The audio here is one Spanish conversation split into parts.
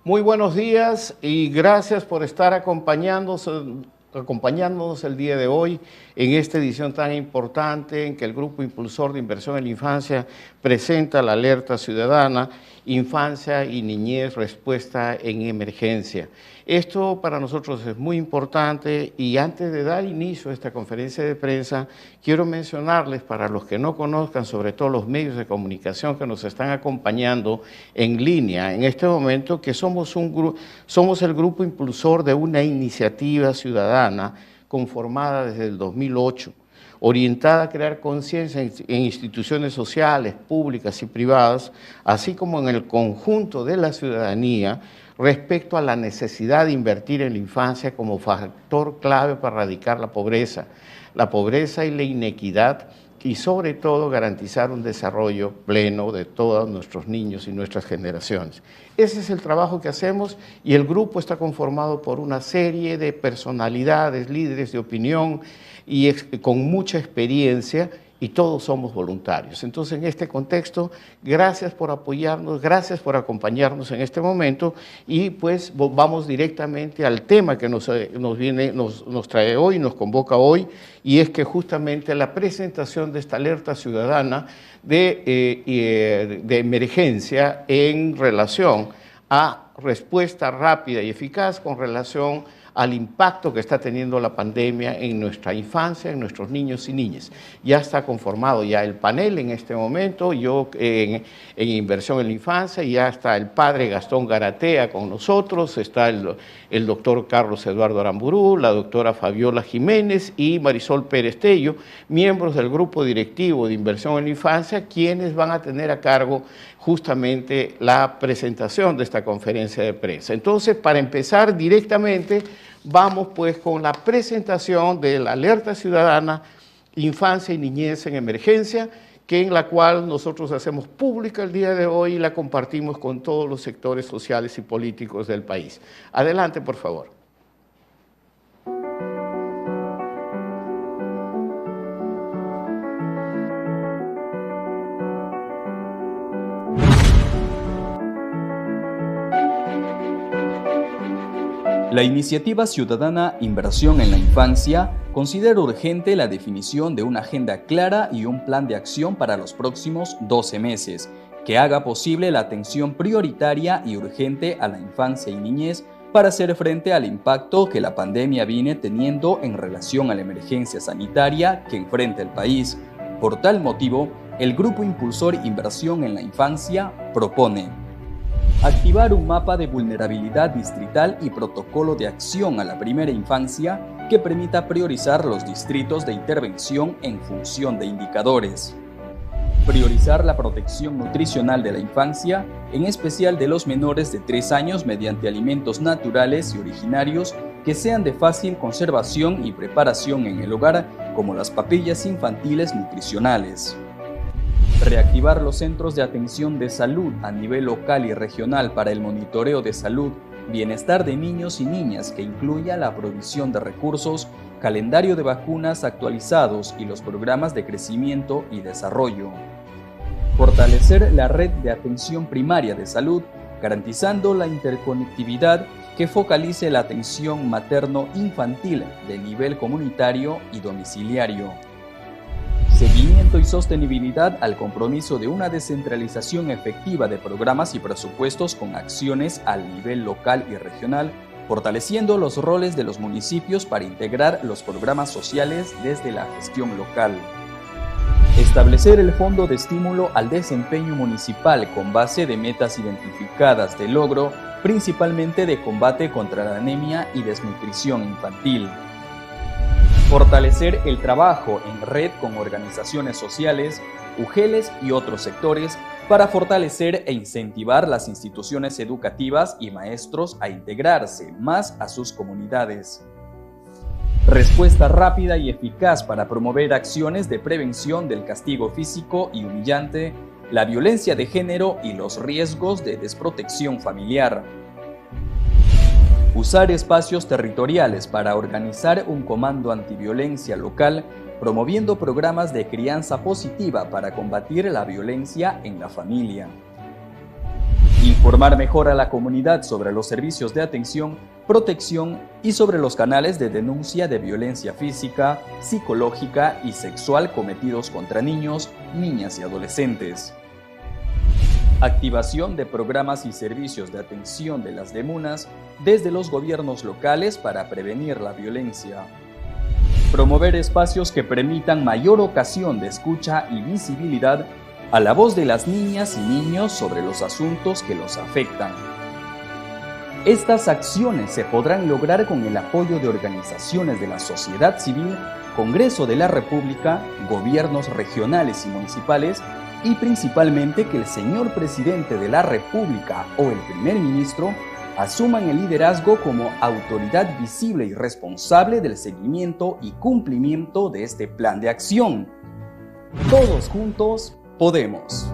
Muy buenos días y gracias por estar acompañándonos el día de hoy en esta edición tan importante en que el Grupo Impulsor de Inversión en la Infancia presenta la alerta ciudadana Infancia y Niñez, respuesta en emergencia. Esto para nosotros es muy importante y antes de dar inicio a esta conferencia de prensa, quiero mencionarles para los que no conozcan, sobre todo los medios de comunicación que nos están acompañando en línea en este momento, que somos el grupo impulsor de una iniciativa ciudadana conformada desde el 2008, orientada a crear conciencia en instituciones sociales, públicas y privadas, así como en el conjunto de la ciudadanía, respecto a la necesidad de invertir en la infancia como factor clave para erradicar la pobreza y la inequidad y sobre todo garantizar un desarrollo pleno de todos nuestros niños y nuestras generaciones. Ese es el trabajo que hacemos y el grupo está conformado por una serie de personalidades, líderes de opinión y con mucha experiencia, y todos somos voluntarios. Entonces, en este contexto, gracias por apoyarnos, gracias por acompañarnos en este momento y pues vamos directamente al tema que nos trae hoy, nos convoca hoy, y es que justamente la presentación de esta alerta ciudadana de emergencia en relación a respuesta rápida y eficaz con relación al impacto que está teniendo la pandemia en nuestra infancia, en nuestros niños y niñas. Ya está conformado ya el panel en este momento, yo en Inversión en la Infancia, ya está el padre Gastón Garatea con nosotros, está el doctor Carlos Eduardo Aramburú, la doctora Fabiola Jiménez y Marisol Pérez Tello, miembros del grupo directivo de Inversión en la Infancia, quienes van a tener a cargo justamente la presentación de esta conferencia de prensa. Entonces, para empezar directamente, vamos pues con la presentación de la alerta ciudadana Infancia y Niñez en Emergencia, en la cual nosotros hacemos pública el día de hoy y la compartimos con todos los sectores sociales y políticos del país. Adelante, por favor. La iniciativa ciudadana Inversión en la Infancia considera urgente la definición de una agenda clara y un plan de acción para los próximos 12 meses, que haga posible la atención prioritaria y urgente a la infancia y niñez para hacer frente al impacto que la pandemia viene teniendo en relación a la emergencia sanitaria que enfrenta el país. Por tal motivo, el Grupo Impulsor Inversión en la Infancia propone activar un mapa de vulnerabilidad distrital y protocolo de acción a la primera infancia que permita priorizar los distritos de intervención en función de indicadores. Priorizar la protección nutricional de la infancia, en especial de los menores de 3 años, mediante alimentos naturales y originarios que sean de fácil conservación y preparación en el hogar, como las papillas infantiles nutricionales. Reactivar los centros de atención de salud a nivel local y regional para el monitoreo de salud, bienestar de niños y niñas que incluya la provisión de recursos, calendario de vacunas actualizados y los programas de crecimiento y desarrollo. Fortalecer la red de atención primaria de salud, garantizando la interconectividad que focalice la atención materno-infantil de nivel comunitario y domiciliario. Seguimiento y sostenibilidad al compromiso de una descentralización efectiva de programas y presupuestos con acciones al nivel local y regional, fortaleciendo los roles de los municipios para integrar los programas sociales desde la gestión local. Establecer el fondo de estímulo al desempeño municipal con base de metas identificadas de logro, principalmente de combate contra la anemia y desnutrición infantil. Fortalecer el trabajo en red con organizaciones sociales, UGELes y otros sectores para fortalecer e incentivar las instituciones educativas y maestros a integrarse más a sus comunidades. Respuesta rápida y eficaz para promover acciones de prevención del castigo físico y humillante, la violencia de género y los riesgos de desprotección familiar. Usar espacios territoriales para organizar un comando antiviolencia local, promoviendo programas de crianza positiva para combatir la violencia en la familia. Informar mejor a la comunidad sobre los servicios de atención, protección y sobre los canales de denuncia de violencia física, psicológica y sexual cometidos contra niños, niñas y adolescentes. Activación de programas y servicios de atención de las DEMUNAS desde los gobiernos locales para prevenir la violencia. Promover espacios que permitan mayor ocasión de escucha y visibilidad a la voz de las niñas y niños sobre los asuntos que los afectan. Estas acciones se podrán lograr con el apoyo de organizaciones de la sociedad civil, Congreso de la República, gobiernos regionales y municipales y principalmente que el señor presidente de la República o el primer ministro asuman el liderazgo como autoridad visible y responsable del seguimiento y cumplimiento de este plan de acción. Todos juntos podemos.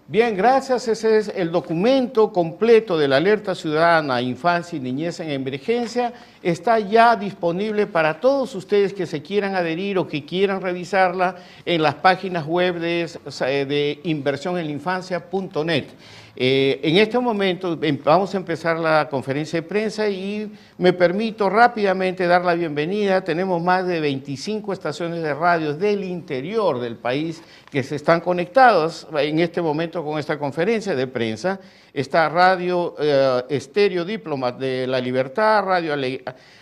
Bien, gracias. Ese es el documento completo de la Alerta Ciudadana Infancia y Niñez en Emergencia. Está ya disponible para todos ustedes que se quieran adherir o que quieran revisarla en las páginas web de inversioneninfancia.net. En este momento vamos a empezar la conferencia de prensa y me permito rápidamente dar la bienvenida. Tenemos más de 25 estaciones de radio del interior del país que se están conectadas en este momento con esta conferencia de prensa. Está Radio Estéreo Diplomat de La Libertad, Radio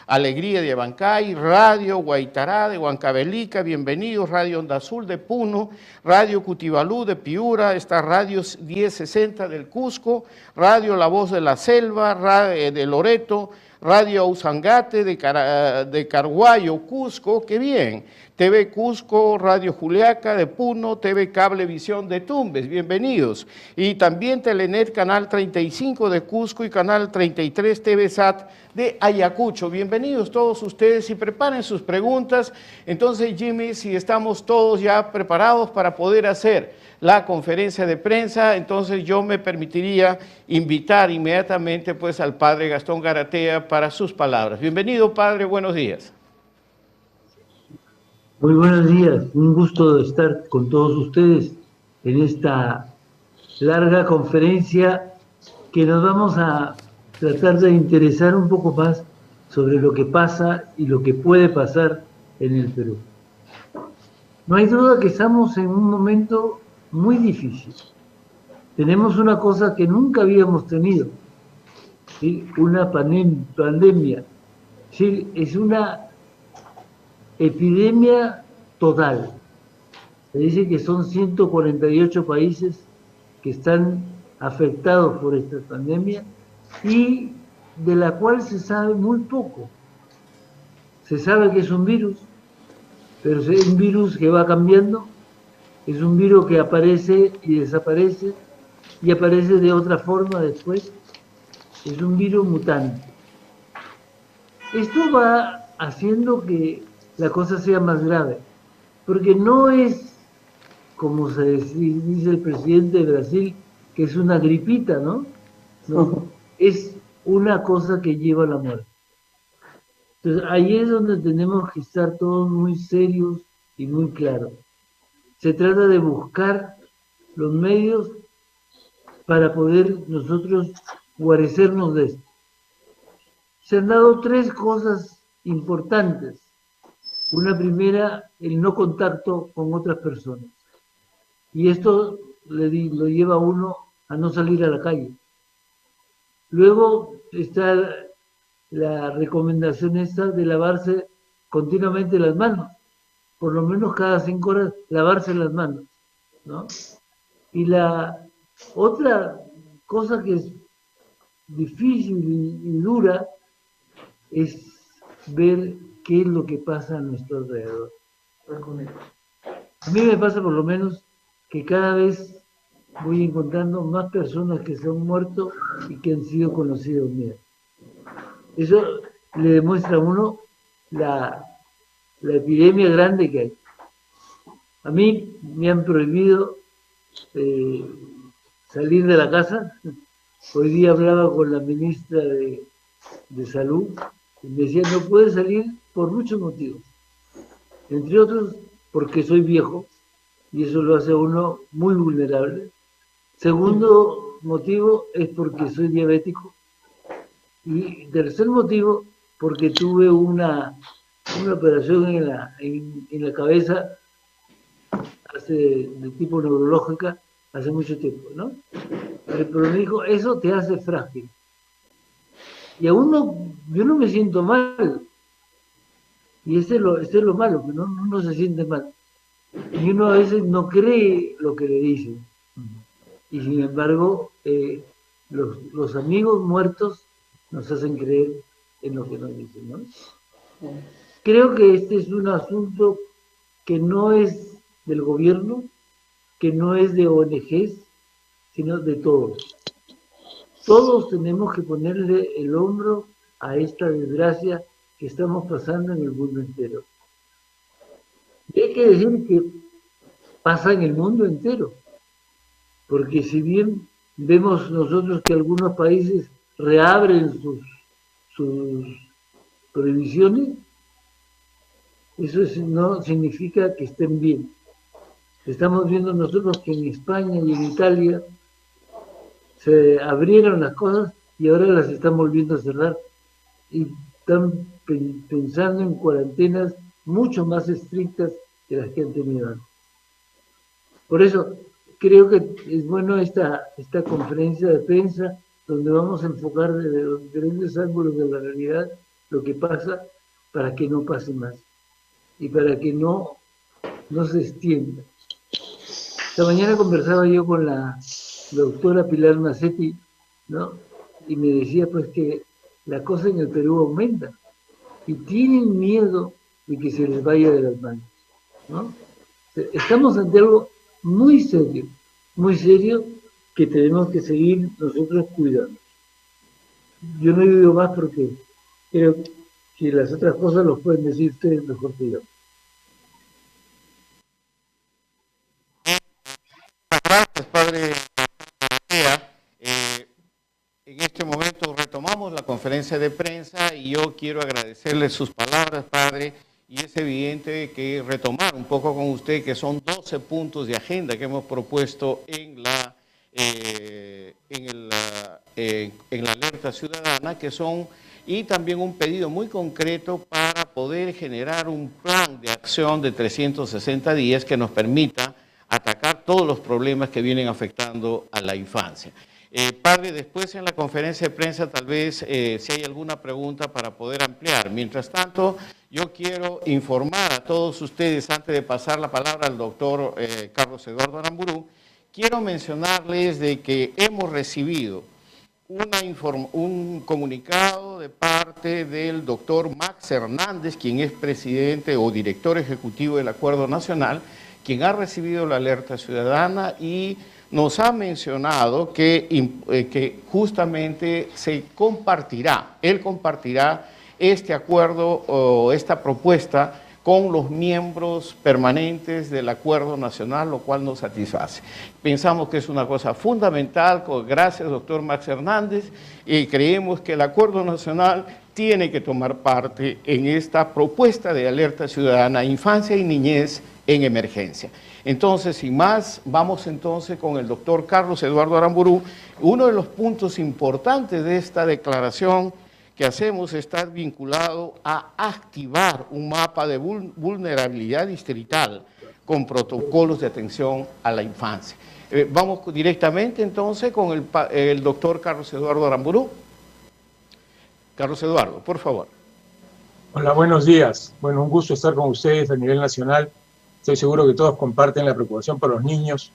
Alegría de Abancay, Radio Guaitará de Huancavelica, bienvenidos, Radio Onda Azul de Puno, Radio Cutibalú de Piura, está Radio 1060 del Cusco, Radio La Voz de la Selva, Radio de Loreto, Radio Ausangate de Carguayo, Cusco, qué bien, TV Cusco, Radio Juliaca de Puno, TV Cablevisión de Tumbes, bienvenidos. Y también Telenet, Canal 35 de Cusco y Canal 33 TV Sat de Ayacucho. Bienvenidos todos ustedes y preparen sus preguntas. Entonces, Jimmy, si estamos todos ya preparados para poder hacer la conferencia de prensa, entonces yo me permitiría invitar inmediatamente pues al padre Gastón Garatea para sus palabras. Bienvenido, padre, buenos días. Muy buenos días, un gusto estar con todos ustedes en esta larga conferencia que nos vamos a tratar de interesar un poco más sobre lo que pasa y lo que puede pasar en el Perú. No hay duda que estamos en un momento muy difícil. Tenemos una cosa que nunca habíamos tenido, ¿sí? Una pandemia, ¿sí? Es una epidemia total. Se dice que son 148 países que están afectados por esta pandemia y de la cual se sabe muy poco. Se sabe que es un virus, pero es un virus que va cambiando, es un virus que aparece y desaparece y aparece de otra forma después. Es un virus mutante. Esto va haciendo que la cosa sea más grave, porque no es, como dice el presidente de Brasil, que es una gripita, ¿no? No, es una cosa que lleva a la muerte. Entonces, ahí es donde tenemos que estar todos muy serios y muy claros. Se trata de buscar los medios para poder nosotros guarecernos de esto. Se han dado tres cosas importantes. Una primera, el no contacto con otras personas. Y esto lo lleva a uno a no salir a la calle. Luego está la recomendación esta de lavarse continuamente las manos. Por lo menos cada 5 horas lavarse las manos, ¿no? Y la otra cosa que es difícil y dura es ver qué es lo que pasa a nuestro alrededor. A mí me pasa por lo menos que cada vez voy encontrando más personas que se han muerto y que han sido conocidos míos. Eso le demuestra a uno la epidemia grande que hay. A mí me han prohibido salir de la casa. Hoy día hablaba con la ministra de Salud y me decía, no puede salir por muchos motivos. Entre otros, porque soy viejo y eso lo hace a uno muy vulnerable. Segundo motivo es porque soy diabético, y tercer motivo porque tuve una operación en la cabeza de tipo neurológica hace mucho tiempo, ¿no? Pero me dijo, eso te hace frágil. Y aún yo no me siento mal. Y ese es lo malo, que uno se siente mal. Y uno a veces no cree lo que le dicen. Y sin embargo, los amigos muertos nos hacen creer en lo que nos dicen, ¿no? Creo que este es un asunto que no es del gobierno, que no es de ONGs, sino de todos. Todos tenemos que ponerle el hombro a esta desgracia que estamos pasando en el mundo entero. Y hay que decir que pasa en el mundo entero, porque si bien vemos nosotros que algunos países reabren sus prohibiciones, eso no significa que estén bien. Estamos viendo nosotros que en España y en Italia se abrieron las cosas y ahora las están volviendo a cerrar y están pensando en cuarentenas mucho más estrictas que las que han tenido antes. Por eso creo que es bueno esta conferencia de prensa donde vamos a enfocar desde los diferentes ángulos de la realidad lo que pasa para que no pase más y para que no se extienda. Esta mañana conversaba yo con la doctora Pilar Macetti, ¿no? Y me decía pues que la cosa en el Perú aumenta y tienen miedo de que se les vaya de las manos, ¿no? Estamos ante algo muy serio que tenemos que seguir nosotros cuidando. Yo no digo más porque creo que las otras cosas los pueden decir ustedes mejor que yo. Gracias, padre. En este momento retomamos la conferencia de prensa y yo quiero agradecerle sus palabras, padre, y es evidente que retomar un poco con usted que son 12 puntos de agenda que hemos propuesto en la alerta ciudadana, que son, y también un pedido muy concreto para poder generar un plan de acción de 360 días que nos permita atacar todos los problemas que vienen afectando a la infancia. Padre, después en la conferencia de prensa tal vez si hay alguna pregunta para poder ampliar. Mientras tanto, yo quiero informar a todos ustedes, antes de pasar la palabra al doctor Carlos Eduardo Aramburu, quiero mencionarles de que hemos recibido un comunicado de parte del doctor Max Hernández, quien es presidente o director ejecutivo del Acuerdo Nacional, quien ha recibido la alerta ciudadana y nos ha mencionado que justamente él compartirá este acuerdo o esta propuesta con los miembros permanentes del Acuerdo Nacional, lo cual nos satisface. Pensamos que es una cosa fundamental, gracias doctor Max Hernández, y creemos que el Acuerdo Nacional tiene que tomar parte en esta propuesta de alerta ciudadana, infancia y niñez en emergencia. Entonces, sin más, vamos entonces con el doctor Carlos Eduardo Aramburu. Uno de los puntos importantes de esta declaración que hacemos está vinculado a activar un mapa de vulnerabilidad distrital con protocolos de atención a la infancia. Vamos directamente entonces con el doctor Carlos Eduardo Aramburu. Carlos Eduardo, por favor. Hola, buenos días. Bueno, un gusto estar con ustedes a nivel nacional. Estoy seguro que todos comparten la preocupación por los niños,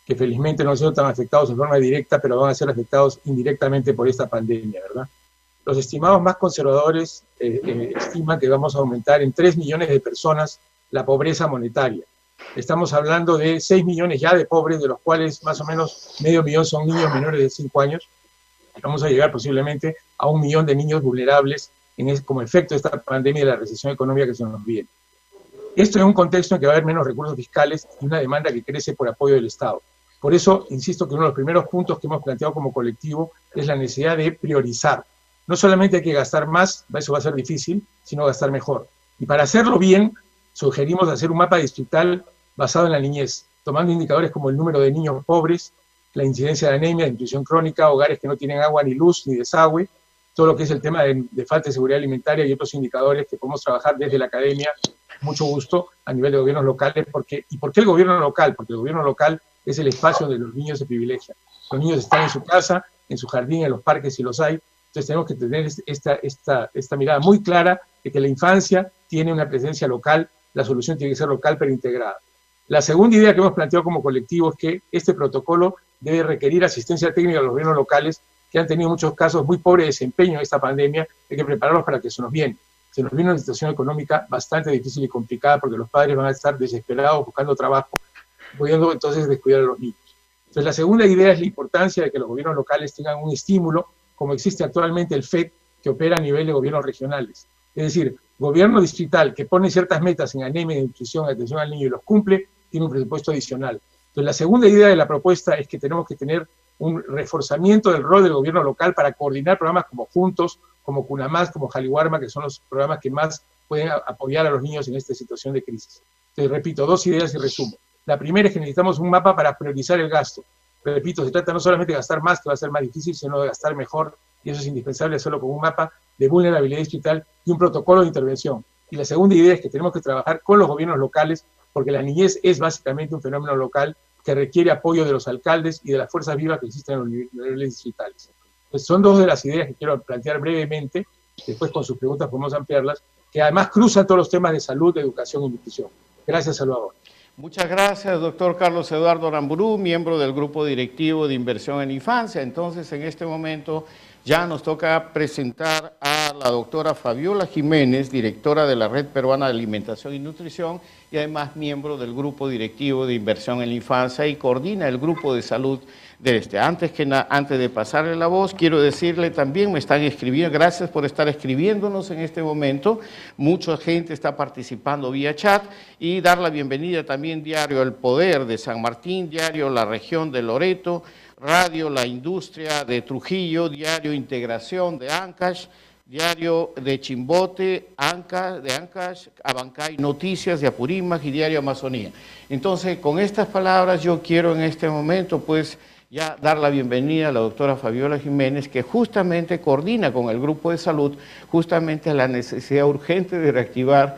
que felizmente no han sido tan afectados en forma directa, pero van a ser afectados indirectamente por esta pandemia, ¿verdad? Los estimados más conservadores estiman que vamos a aumentar en 3 millones de personas la pobreza monetaria. Estamos hablando de 6 millones ya de pobres, de los cuales más o menos medio millón son niños menores de 5 años. Vamos a llegar posiblemente a 1 millón de niños vulnerables como efecto de esta pandemia y de la recesión económica que se nos viene. Esto en un contexto en que va a haber menos recursos fiscales y una demanda que crece por apoyo del Estado. Por eso, insisto que uno de los primeros puntos que hemos planteado como colectivo es la necesidad de priorizar. No solamente hay que gastar más, eso va a ser difícil, sino gastar mejor. Y para hacerlo bien, sugerimos hacer un mapa distrital basado en la niñez. tomando indicadores como el número de niños pobres, la incidencia de anemia, de nutrición crónica, hogares que no tienen agua, ni luz, ni desagüe, todo lo que es el tema de falta de seguridad alimentaria y otros indicadores que podemos trabajar desde la academia, mucho gusto, a nivel de gobiernos locales. ¿Y por qué el gobierno local? Porque el gobierno local es el espacio donde los niños se privilegian. Los niños están en su casa, en su jardín, en los parques si los hay. Entonces tenemos que tener esta mirada muy clara de que la infancia tiene una presencia local, la solución tiene que ser local pero integrada. La segunda idea que hemos planteado como colectivo es que este protocolo debe requerir asistencia técnica a los gobiernos locales que han tenido muchos casos muy pobre desempeño en esta pandemia. Hay que prepararlos para que se nos viene una situación económica bastante difícil y complicada porque los padres van a estar desesperados buscando trabajo, pudiendo entonces descuidar a los niños. Entonces la segunda idea es la importancia de que los gobiernos locales tengan un estímulo, como existe actualmente el FED, que opera a nivel de gobiernos regionales. Es decir, gobierno distrital que pone ciertas metas en anemia, nutrición, atención al niño y los cumple, tiene un presupuesto adicional. Entonces la segunda idea de la propuesta es que tenemos que tener un reforzamiento del rol del gobierno local para coordinar programas como Juntos, como Cunamás, como Jaliwarma, que son los programas que más pueden apoyar a los niños en esta situación de crisis. Entonces, repito, dos ideas y resumo. La primera es que necesitamos un mapa para priorizar el gasto. Repito, se trata no solamente de gastar más, que va a ser más difícil, sino de gastar mejor, y eso es indispensable hacerlo con un mapa de vulnerabilidad distrital y un protocolo de intervención. Y la segunda idea es que tenemos que trabajar con los gobiernos locales, porque la niñez es básicamente un fenómeno local que requiere apoyo de los alcaldes y de las fuerzas vivas que existen en los niveles distritales. Entonces, son dos de las ideas que quiero plantear brevemente, después con sus preguntas podemos ampliarlas, que además cruzan todos los temas de salud, educación y nutrición. Gracias, Salvador. Muchas gracias, doctor Carlos Eduardo Aramburú, miembro del Grupo Directivo de Inversión en Infancia. Entonces, en este momento ya nos toca presentar a la doctora Fabiola Jiménez, directora de la Red Peruana de Alimentación y Nutrición, y además miembro del Grupo Directivo de Inversión en la Infancia y coordina el Grupo de Salud de este. Antes de pasarle la voz, quiero decirle también, me están escribiendo, gracias por estar escribiéndonos en este momento, mucha gente está participando vía chat, y dar la bienvenida también Diario El Poder de San Martín, Diario La Región de Loreto, Radio La Industria de Trujillo, Diario Integración de Ancash, Diario de Chimbote, de Ancash, Abancay Noticias de Apurímac y Diario Amazonía. Entonces, con estas palabras yo quiero en este momento pues ya dar la bienvenida a la doctora Fabiola Jiménez, que justamente coordina con el Grupo de Salud justamente la necesidad urgente de reactivar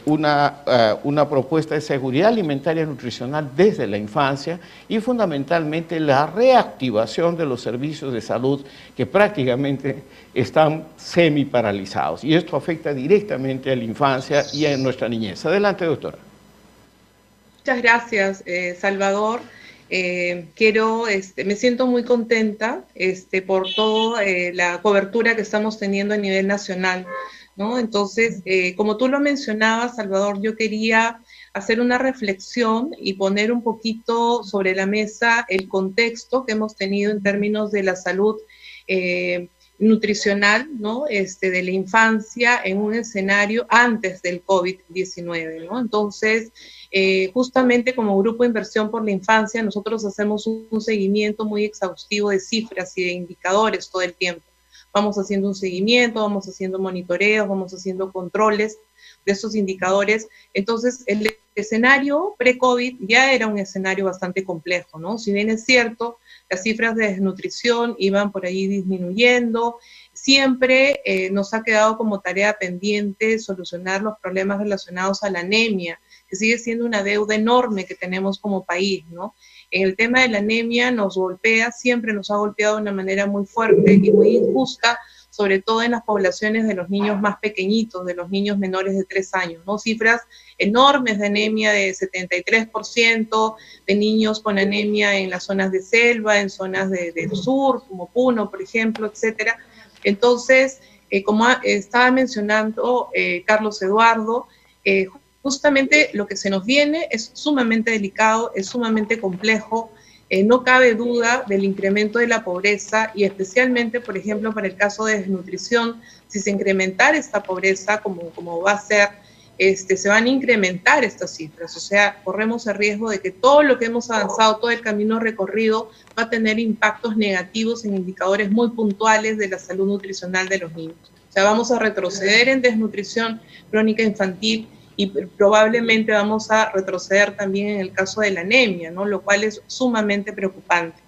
una propuesta de seguridad alimentaria y nutricional desde la infancia y fundamentalmente la reactivación de los servicios de salud que prácticamente están semi-paralizados. Y esto afecta directamente a la infancia y a nuestra niñez. Adelante, doctora. Muchas gracias, Salvador. Me siento muy contenta por toda la cobertura que estamos teniendo a nivel nacional, ¿no? Entonces, como tú lo mencionabas, Salvador, yo quería hacer una reflexión y poner un poquito sobre la mesa el contexto que hemos tenido en términos de la salud nutricional, ¿no? De la infancia en un escenario antes del COVID-19, ¿no? Entonces, justamente como Grupo de Inversión por la Infancia, nosotros hacemos un seguimiento muy exhaustivo de cifras y de indicadores todo el tiempo. Vamos haciendo un seguimiento, vamos haciendo monitoreos, vamos haciendo controles de esos indicadores. Entonces, el escenario pre-COVID ya era un escenario bastante complejo, ¿no? Si bien es cierto, las cifras de desnutrición iban por ahí disminuyendo, siempre nos ha quedado como tarea pendiente solucionar los problemas relacionados a la anemia, que sigue siendo una deuda enorme que tenemos como país, ¿no? En el tema de la anemia nos golpea, siempre nos ha golpeado de una manera muy fuerte y muy injusta, sobre todo en las poblaciones de los niños más pequeñitos, de los niños menores de 3 años, ¿no? Cifras enormes de anemia de 73%, de niños con anemia en las zonas de selva, en zonas del sur, como Puno, por ejemplo, etcétera. Entonces, como estaba mencionando Carlos Eduardo, justamente lo que se nos viene es sumamente delicado, es sumamente complejo. No cabe duda del incremento de la pobreza y especialmente, por ejemplo, para el caso de desnutrición, si se incrementara esta pobreza como va a ser, se van a incrementar estas cifras. O sea, corremos el riesgo de que todo lo que hemos avanzado, todo el camino recorrido, va a tener impactos negativos en indicadores muy puntuales de la salud nutricional de los niños. O sea, vamos a retroceder en desnutrición crónica infantil y probablemente vamos a retroceder también en el caso de la anemia, ¿no? Lo cual es sumamente preocupante.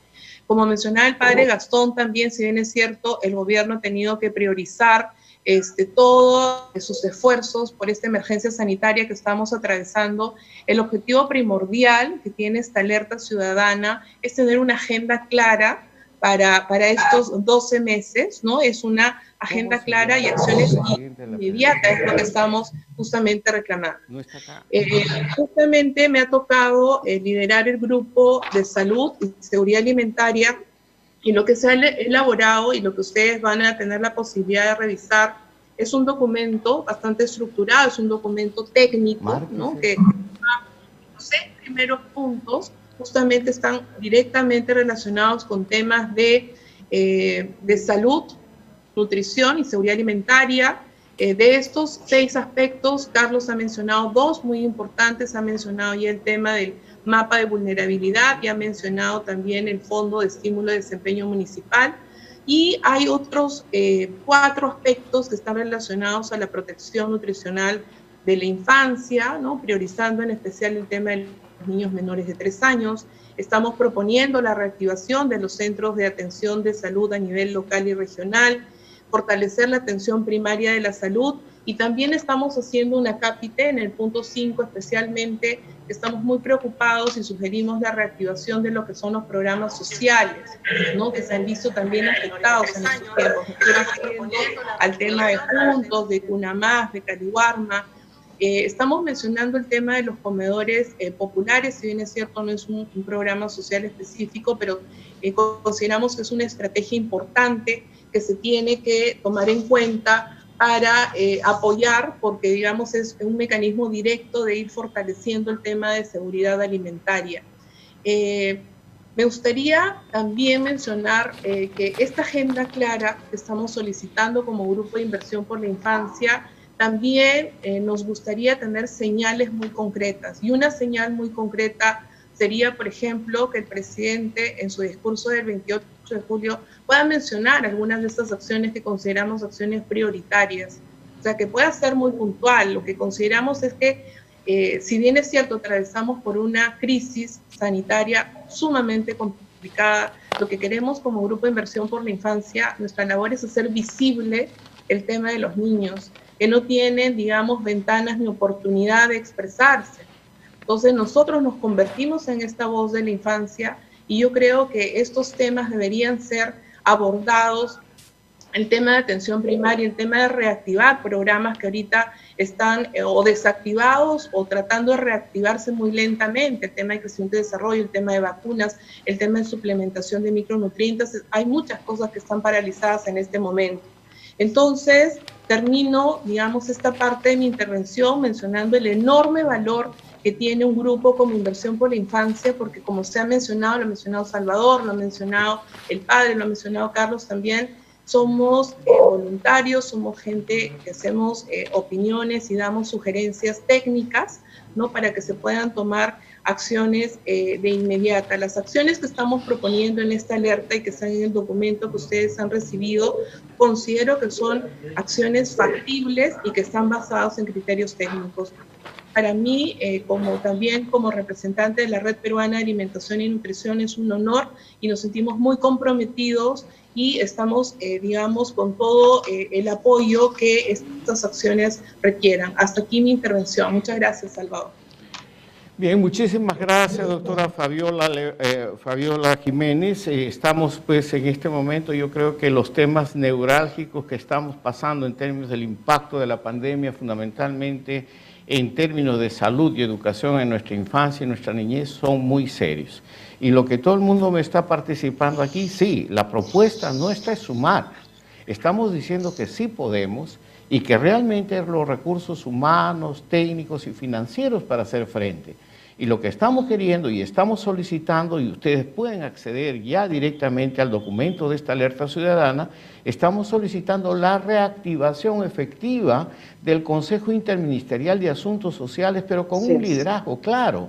Como mencionaba el padre Gastón también, si bien es cierto, el gobierno ha tenido que priorizar todos sus esfuerzos por esta emergencia sanitaria que estamos atravesando. El objetivo primordial que tiene esta alerta ciudadana es tener una agenda clara para estos 12 meses, ¿no? Es una agenda clara y acciones inmediatas, es lo que estamos justamente reclamando. Justamente me ha tocado liderar el grupo de salud y seguridad alimentaria, y lo que se ha elaborado y lo que ustedes van a tener la posibilidad de revisar es un documento bastante estructurado, es un documento técnico, ¿no? Que los 6 primeros puntos justamente están directamente relacionados con temas de salud, nutrición y seguridad alimentaria. De estos 6 aspectos, Carlos ha mencionado 2 muy importantes, ha mencionado ya el tema del mapa de vulnerabilidad y ha mencionado también el Fondo de Estímulo de Desempeño Municipal. Y hay otros 4 aspectos que están relacionados a la protección nutricional de la infancia, ¿no? Priorizando en especial el tema de los niños menores de 3 años. Estamos proponiendo la reactivación de los centros de atención de salud a nivel local y regional, fortalecer la atención primaria de la salud, y también estamos haciendo un acápite en el punto 5, especialmente estamos muy preocupados y sugerimos la reactivación de lo que son los programas sociales, ¿no? Que se han visto también afectados en estos tiempos. Estoy refiriendo al tema de Juntos, de Cunamás, de Caliwarma. Estamos mencionando el tema de los comedores populares, si bien es cierto no es un programa social específico, pero consideramos que es una estrategia importante que se tiene que tomar en cuenta para apoyar, porque digamos es un mecanismo directo de ir fortaleciendo el tema de seguridad alimentaria. Me gustaría también mencionar que esta agenda clara que estamos solicitando como Grupo de Inversión por la Infancia, también nos gustaría tener señales muy concretas, y una señal muy concreta sería, por ejemplo, que el presidente en su discurso del 28 de julio pueda mencionar algunas de estas acciones que consideramos acciones prioritarias, o sea, que pueda ser muy puntual. Lo que consideramos es que, si bien es cierto, atravesamos por una crisis sanitaria sumamente complicada, lo que queremos como Grupo de Inversión por la Infancia, nuestra labor es hacer visible el tema de los niños, que no tienen, digamos, ventanas ni oportunidad de expresarse. Entonces nosotros nos convertimos en esta voz de la infancia, y yo creo que estos temas deberían ser abordados, el tema de atención primaria, el tema de reactivar programas que ahorita están o desactivados o tratando de reactivarse muy lentamente, el tema de crecimiento y desarrollo, el tema de vacunas, el tema de suplementación de micronutrientes. Hay muchas cosas que están paralizadas en este momento. Entonces, termino, digamos, esta parte de mi intervención mencionando el enorme valor que tiene un grupo como Inversión por la Infancia, porque como se ha mencionado, lo ha mencionado Salvador, lo ha mencionado el padre, lo ha mencionado Carlos también, somos voluntarios, somos gente que hacemos opiniones y damos sugerencias técnicas, ¿no? Para que se puedan tomar acciones de inmediata. Las acciones que estamos proponiendo en esta alerta y que están en el documento que ustedes han recibido, considero que son acciones factibles y que están basadas en criterios técnicos. Para mí, también como representante de la Red Peruana de Alimentación y Nutrición, es un honor y nos sentimos muy comprometidos y estamos, digamos, con todo el apoyo que estas acciones requieran. Hasta aquí mi intervención. Muchas gracias, Salvador. Bien, muchísimas gracias, doctora Fabiola Jiménez. Estamos pues en este momento, yo creo que los temas neurálgicos que estamos pasando en términos del impacto de la pandemia, fundamentalmente en términos de salud y educación en nuestra infancia y nuestra niñez, son muy serios. Y lo que todo el mundo me está participando aquí, sí, la propuesta nuestra es sumar. Estamos diciendo que sí podemos y que realmente los recursos humanos, técnicos y financieros para hacer frente. Y lo que estamos queriendo y estamos solicitando, y ustedes pueden acceder ya directamente al documento de esta alerta ciudadana, estamos solicitando la reactivación efectiva del Consejo Interministerial de Asuntos Sociales, pero con un liderazgo claro,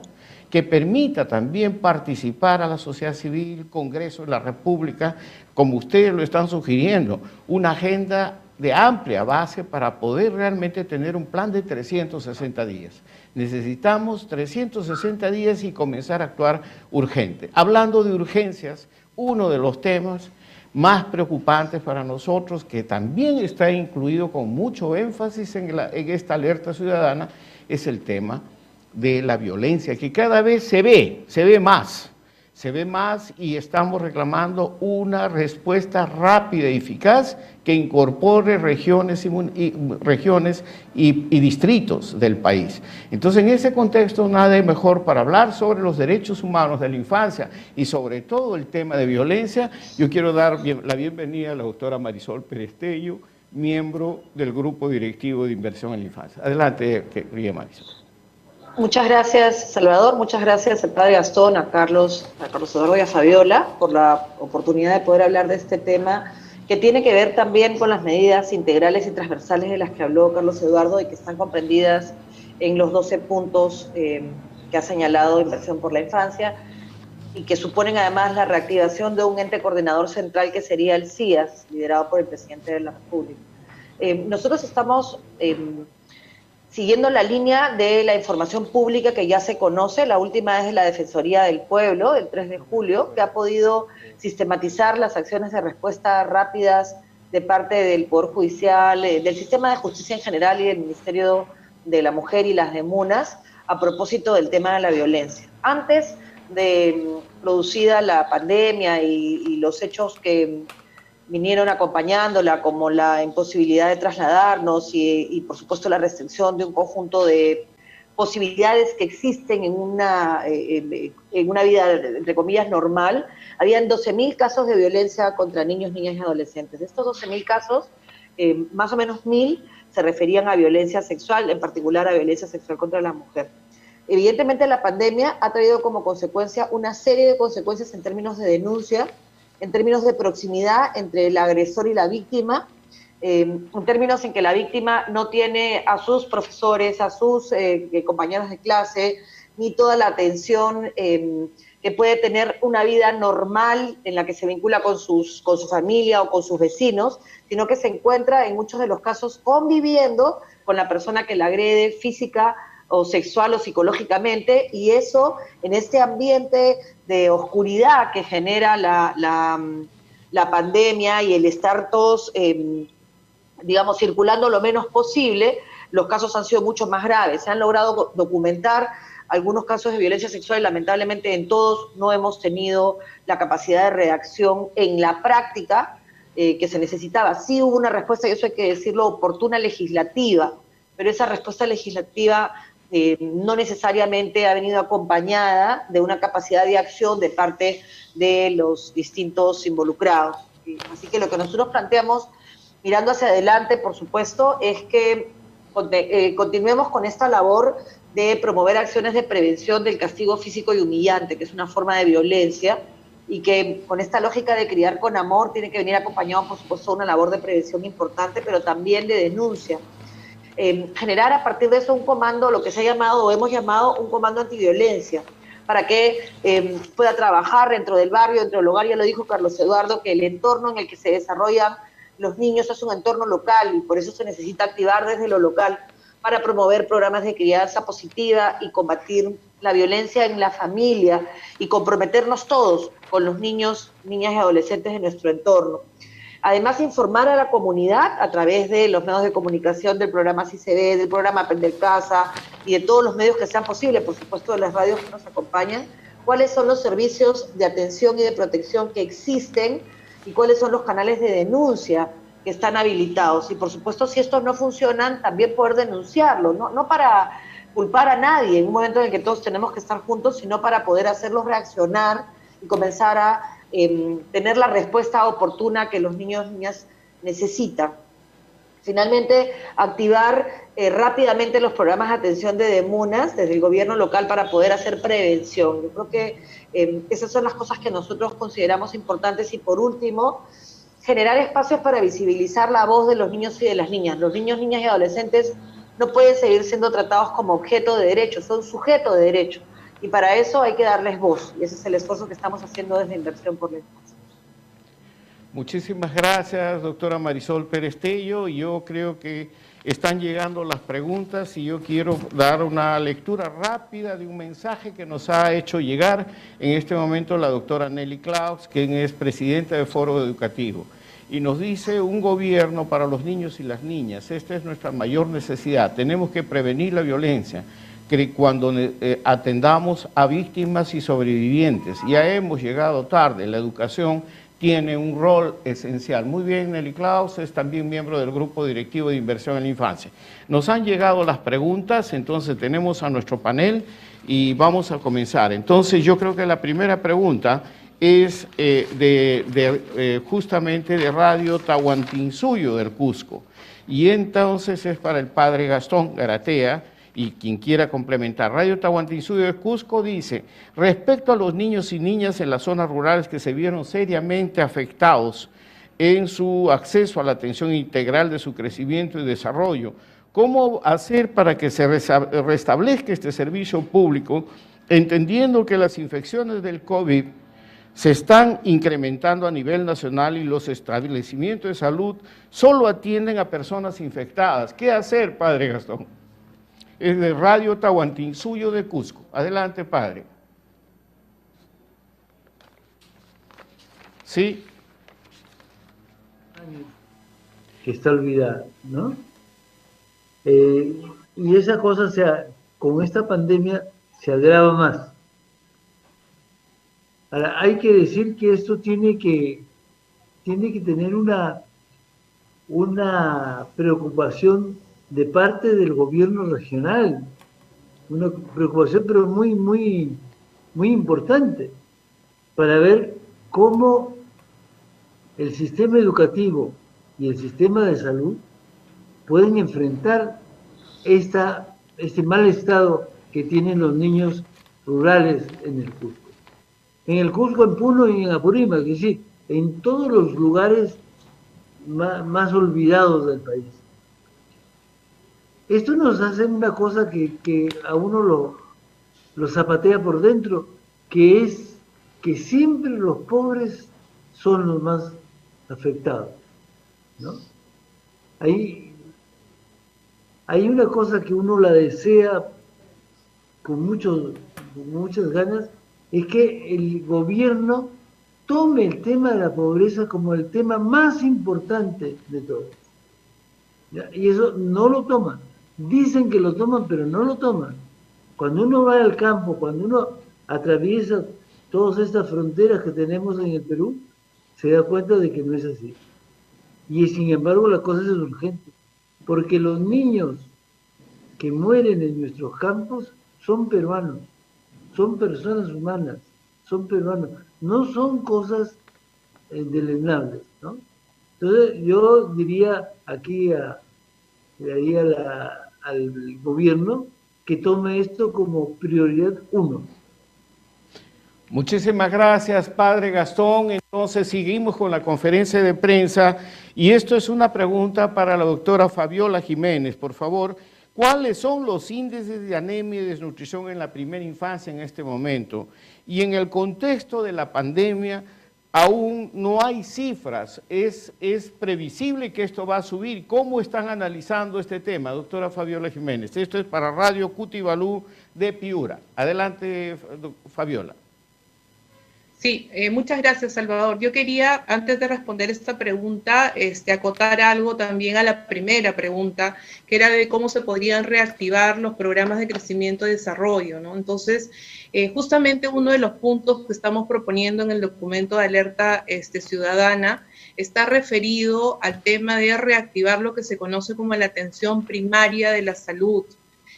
que permita también participar a la sociedad civil, Congreso de la República, como ustedes lo están sugiriendo, una agenda de amplia base para poder realmente tener un plan de 360 días. Necesitamos 360 días y comenzar a actuar urgente. Hablando de urgencias, uno de los temas más preocupantes para nosotros, que también está incluido con mucho énfasis en esta alerta ciudadana, es el tema de la violencia, que cada vez se ve más y estamos reclamando una respuesta rápida y eficaz que incorpore regiones y distritos del país. Entonces, en ese contexto, nada mejor para hablar sobre los derechos humanos de la infancia y sobre todo el tema de violencia. Yo quiero dar la bienvenida a la doctora Marisol Perestello, miembro del Grupo Directivo de Inversión en la Infancia. Adelante, querida Marisol. Muchas gracias, Salvador. Muchas gracias al padre Gastón, a Carlos Eduardo y a Fabiola por la oportunidad de poder hablar de este tema que tiene que ver también con las medidas integrales y transversales de las que habló Carlos Eduardo y que están comprendidas en los 12 puntos que ha señalado Inversión por la Infancia y que suponen además la reactivación de un ente coordinador central que sería el CIAS, liderado por el presidente de la República. Nosotros estamos siguiendo la línea de la información pública que ya se conoce. La última es de la Defensoría del Pueblo, el 3 de julio, que ha podido sistematizar las acciones de respuesta rápidas de parte del Poder Judicial, del sistema de justicia en general y del Ministerio de la Mujer y las DEMUNAS a propósito del tema de la violencia. Antes de producida la pandemia y los hechos que vinieron acompañándola, como la imposibilidad de trasladarnos y por supuesto la restricción de un conjunto de posibilidades que existen en una vida, entre comillas, normal, habían 12.000 casos de violencia contra niños, niñas y adolescentes. De estos 12.000 casos, más o menos 1.000 se referían a violencia sexual, en particular a violencia sexual contra la mujer. Evidentemente la pandemia ha traído como consecuencia una serie de consecuencias en términos de denuncia, en términos de proximidad entre el agresor y la víctima, en términos en que la víctima no tiene a sus profesores, a sus compañeros de clase, ni toda la atención que puede tener una vida normal en la que se vincula con su familia o con sus vecinos, sino que se encuentra en muchos de los casos conviviendo con la persona que la agrede física o sexual o psicológicamente, y eso en este ambiente de oscuridad que genera la pandemia y el estar todos, digamos, circulando lo menos posible, los casos han sido mucho más graves. Se han logrado documentar algunos casos de violencia sexual y lamentablemente en todos no hemos tenido la capacidad de reacción en la práctica que se necesitaba. Sí hubo una respuesta, y eso hay que decirlo, oportuna legislativa, pero esa respuesta legislativa no necesariamente ha venido acompañada de una capacidad de acción de parte de los distintos involucrados. Así que lo que nosotros planteamos, mirando hacia adelante, por supuesto, es que continuemos con esta labor de promover acciones de prevención del castigo físico y humillante, que es una forma de violencia, y que con esta lógica de criar con amor tiene que venir acompañado, por supuesto, de una labor de prevención importante, pero también de denuncia. Generar a partir de eso un comando, lo que se ha llamado o hemos llamado un comando antiviolencia, para que pueda trabajar dentro del barrio, dentro del hogar. Ya lo dijo Carlos Eduardo, que el entorno en el que se desarrollan los niños es un entorno local y por eso se necesita activar desde lo local para promover programas de crianza positiva y combatir la violencia en la familia y comprometernos todos con los niños, niñas y adolescentes de nuestro entorno. Además, informar a la comunidad a través de los medios de comunicación del programa CICB, del programa Aprender Casa y de todos los medios que sean posibles, por supuesto de las radios que nos acompañan, cuáles son los servicios de atención y de protección que existen y cuáles son los canales de denuncia que están habilitados. Y por supuesto, si estos no funcionan, también poder denunciarlo, no para culpar a nadie en un momento en el que todos tenemos que estar juntos, sino para poder hacerlos reaccionar y comenzar a tener la respuesta oportuna que los niños y niñas necesitan. Finalmente, activar rápidamente los programas de atención de DEMUNAS desde el gobierno local para poder hacer prevención. Yo creo que esas son las cosas que nosotros consideramos importantes. Y por último, generar espacios para visibilizar la voz de los niños y de las niñas. Los niños, niñas y adolescentes no pueden seguir siendo tratados como objeto de derecho, son sujeto de derecho. Y para eso hay que darles voz, y ese es el esfuerzo que estamos haciendo desde Inversión por la Infancia. Muchísimas gracias, doctora Marisol Pérez Tello. Yo creo que están llegando las preguntas y yo quiero dar una lectura rápida de un mensaje que nos ha hecho llegar en este momento la doctora Nelly Klaus, quien es presidenta del Foro Educativo. Y nos dice: un gobierno para los niños y las niñas. Esta es nuestra mayor necesidad. Tenemos que prevenir la violencia cuando atendamos a víctimas y sobrevivientes. Ya hemos llegado tarde. La educación tiene un rol esencial. Muy bien, Nelly Klaus es también miembro del Grupo Directivo de Inversión en la Infancia. Nos han llegado las preguntas, entonces tenemos a nuestro panel y vamos a comenzar. Entonces yo creo que la primera pregunta es justamente de Radio Tahuantinsuyo del Cusco. Y entonces es para el padre Gastón Garatea, y quien quiera complementar. Radio Tahuantinsuyo del Cusco dice: respecto a los niños y niñas en las zonas rurales que se vieron seriamente afectados en su acceso a la atención integral de su crecimiento y desarrollo, ¿cómo hacer para que se restablezca este servicio público, entendiendo que las infecciones del COVID se están incrementando a nivel nacional y los establecimientos de salud solo atienden a personas infectadas? ¿Qué hacer, padre Gastón? Es de Radio Tahuantinsuyo de Cusco. Adelante, padre. Sí. Que está olvidada, ¿no? Y esa cosa con esta pandemia se agrava más. Ahora, hay que decir que esto tiene que tener una preocupación de parte del gobierno regional, una preocupación pero muy, muy, muy importante, para ver cómo el sistema educativo y el sistema de salud pueden enfrentar este mal estado que tienen los niños rurales en el Cusco. En el Cusco, en Puno y en Apurímac, es decir, en todos los lugares más olvidados del país. Esto nos hace una cosa que a uno lo zapatea por dentro, que es que siempre los pobres son los más afectados, ¿no? Hay una cosa que uno la desea con muchas ganas, es que el gobierno tome el tema de la pobreza como el tema más importante de todos. ¿Ya? Y eso no lo toman. Dicen que lo toman, pero no lo toman. Cuando uno va al campo, cuando uno atraviesa todas estas fronteras que tenemos en el Perú, se da cuenta de que no es así. Y sin embargo la cosa es urgente, porque los niños que mueren en nuestros campos son peruanos, son personas humanas, son peruanos, no son cosas deleznables, ¿no? Entonces yo diría aquí al gobierno que tome esto como prioridad 1. Muchísimas gracias, padre Gastón. Entonces seguimos con la conferencia de prensa y esto es una pregunta para la doctora Fabiola Jiménez. Por favor, ¿cuáles son los índices de anemia y desnutrición en la primera infancia en este momento? Y en el contexto de la pandemia, aún no hay cifras. ¿Es previsible que esto va a subir? ¿Cómo están analizando este tema, doctora Fabiola Jiménez? Esto es para Radio Cutibalú de Piura. Adelante, Fabiola. Sí, muchas gracias, Salvador. Yo quería, antes de responder esta pregunta, acotar algo también a la primera pregunta, que era de cómo se podrían reactivar los programas de crecimiento y desarrollo, ¿no? Entonces, justamente uno de los puntos que estamos proponiendo en el documento de alerta ciudadana está referido al tema de reactivar lo que se conoce como la atención primaria de la salud.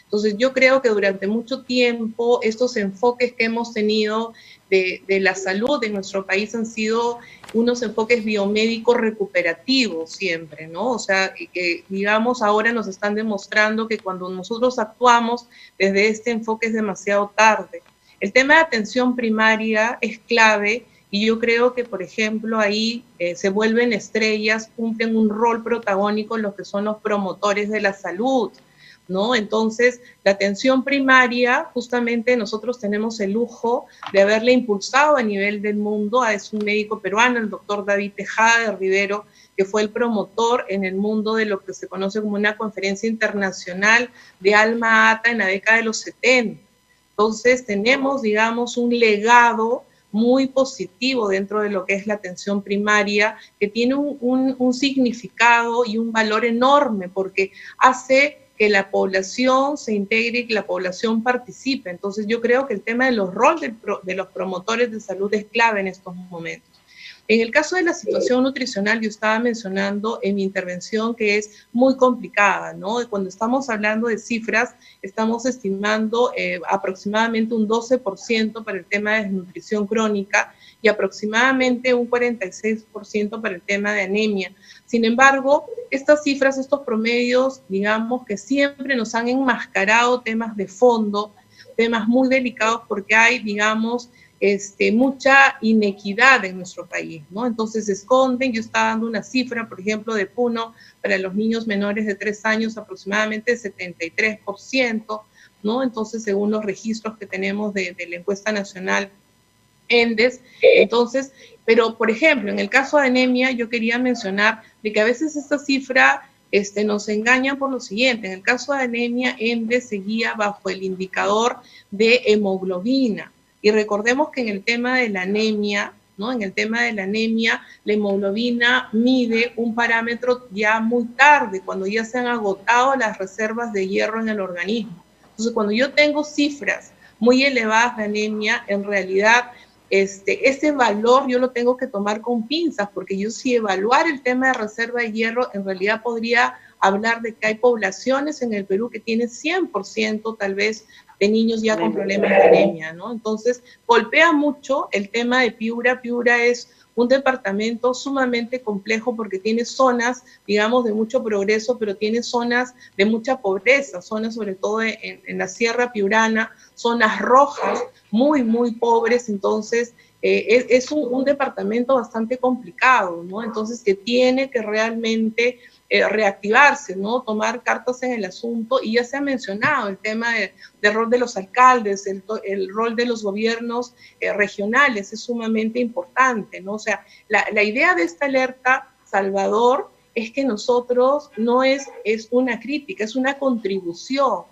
Entonces, yo creo que durante mucho tiempo estos enfoques que hemos tenido de la salud en nuestro país han sido unos enfoques biomédicos recuperativos siempre, ¿no? O sea, que digamos ahora nos están demostrando que cuando nosotros actuamos desde este enfoque es demasiado tarde. El tema de atención primaria es clave y yo creo que, por ejemplo, ahí se vuelven estrellas, cumplen un rol protagónico los que son los promotores de la salud, ¿no? Entonces, la atención primaria, justamente nosotros tenemos el lujo de haberle impulsado a nivel del mundo. Es un médico peruano, el doctor David Tejada de Rivero, que fue el promotor en el mundo de lo que se conoce como una conferencia internacional de alma ata en la década de los 70. Entonces, tenemos, digamos, un legado muy positivo dentro de lo que es la atención primaria, que tiene un significado y un valor enorme, porque hace que la población se integre y que la población participe. Entonces yo creo que el tema de los roles de los promotores de salud es clave en estos momentos. En el caso de la situación nutricional, yo estaba mencionando en mi intervención que es muy complicada, ¿no? Cuando estamos hablando de cifras, estamos estimando aproximadamente un 12% para el tema de desnutrición crónica y aproximadamente un 46% para el tema de anemia. Sin embargo, estas cifras, estos promedios, digamos que siempre nos han enmascarado temas de fondo, temas muy delicados porque hay, digamos, mucha inequidad en nuestro país, ¿no? Entonces se esconden. Yo estaba dando una cifra, por ejemplo, de Puno, para los niños menores de 3 años, aproximadamente 73%, ¿no? Entonces, según los registros que tenemos de la encuesta nacional ENDES, entonces, pero por ejemplo, en el caso de anemia, yo quería mencionar de que a veces esta cifra nos engaña por lo siguiente. En el caso de anemia, ENDES seguía bajo el indicador de hemoglobina. Y recordemos que en el tema de la anemia, ¿no? En el tema de la anemia, la hemoglobina mide un parámetro ya muy tarde, cuando ya se han agotado las reservas de hierro en el organismo. Entonces, cuando yo tengo cifras muy elevadas de anemia, en realidad ese valor yo lo tengo que tomar con pinzas, porque yo si evaluar el tema de reserva de hierro, en realidad podría hablar de que hay poblaciones en el Perú que tienen 100% tal vez de niños ya con problemas de anemia, ¿no? Entonces, golpea mucho el tema de Piura. Piura es un departamento sumamente complejo porque tiene zonas, digamos, de mucho progreso, pero tiene zonas de mucha pobreza, zonas sobre todo en la Sierra Piurana, zonas rojas, muy, muy pobres. Entonces, es un departamento bastante complicado, ¿no? Entonces, que tiene que realmente reactivarse, ¿no? Tomar cartas en el asunto, y ya se ha mencionado el tema del rol de los alcaldes, el rol de los gobiernos regionales es sumamente importante, ¿no? O sea, la idea de esta alerta, Salvador, es que nosotros no es una crítica, es una contribución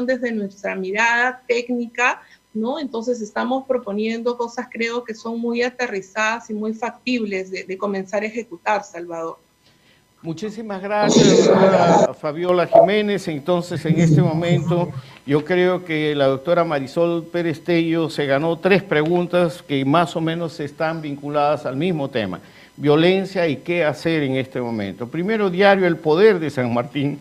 desde nuestra mirada técnica, ¿no? Entonces estamos proponiendo cosas, creo que son muy aterrizadas y muy factibles de comenzar a ejecutar, Salvador. Muchísimas gracias, doctora Fabiola Jiménez. Entonces, en este momento, yo creo que la doctora Marisol Pérez Tello se ganó 3 preguntas que más o menos están vinculadas al mismo tema: violencia y qué hacer en este momento. Primero, diario El Poder de San Martín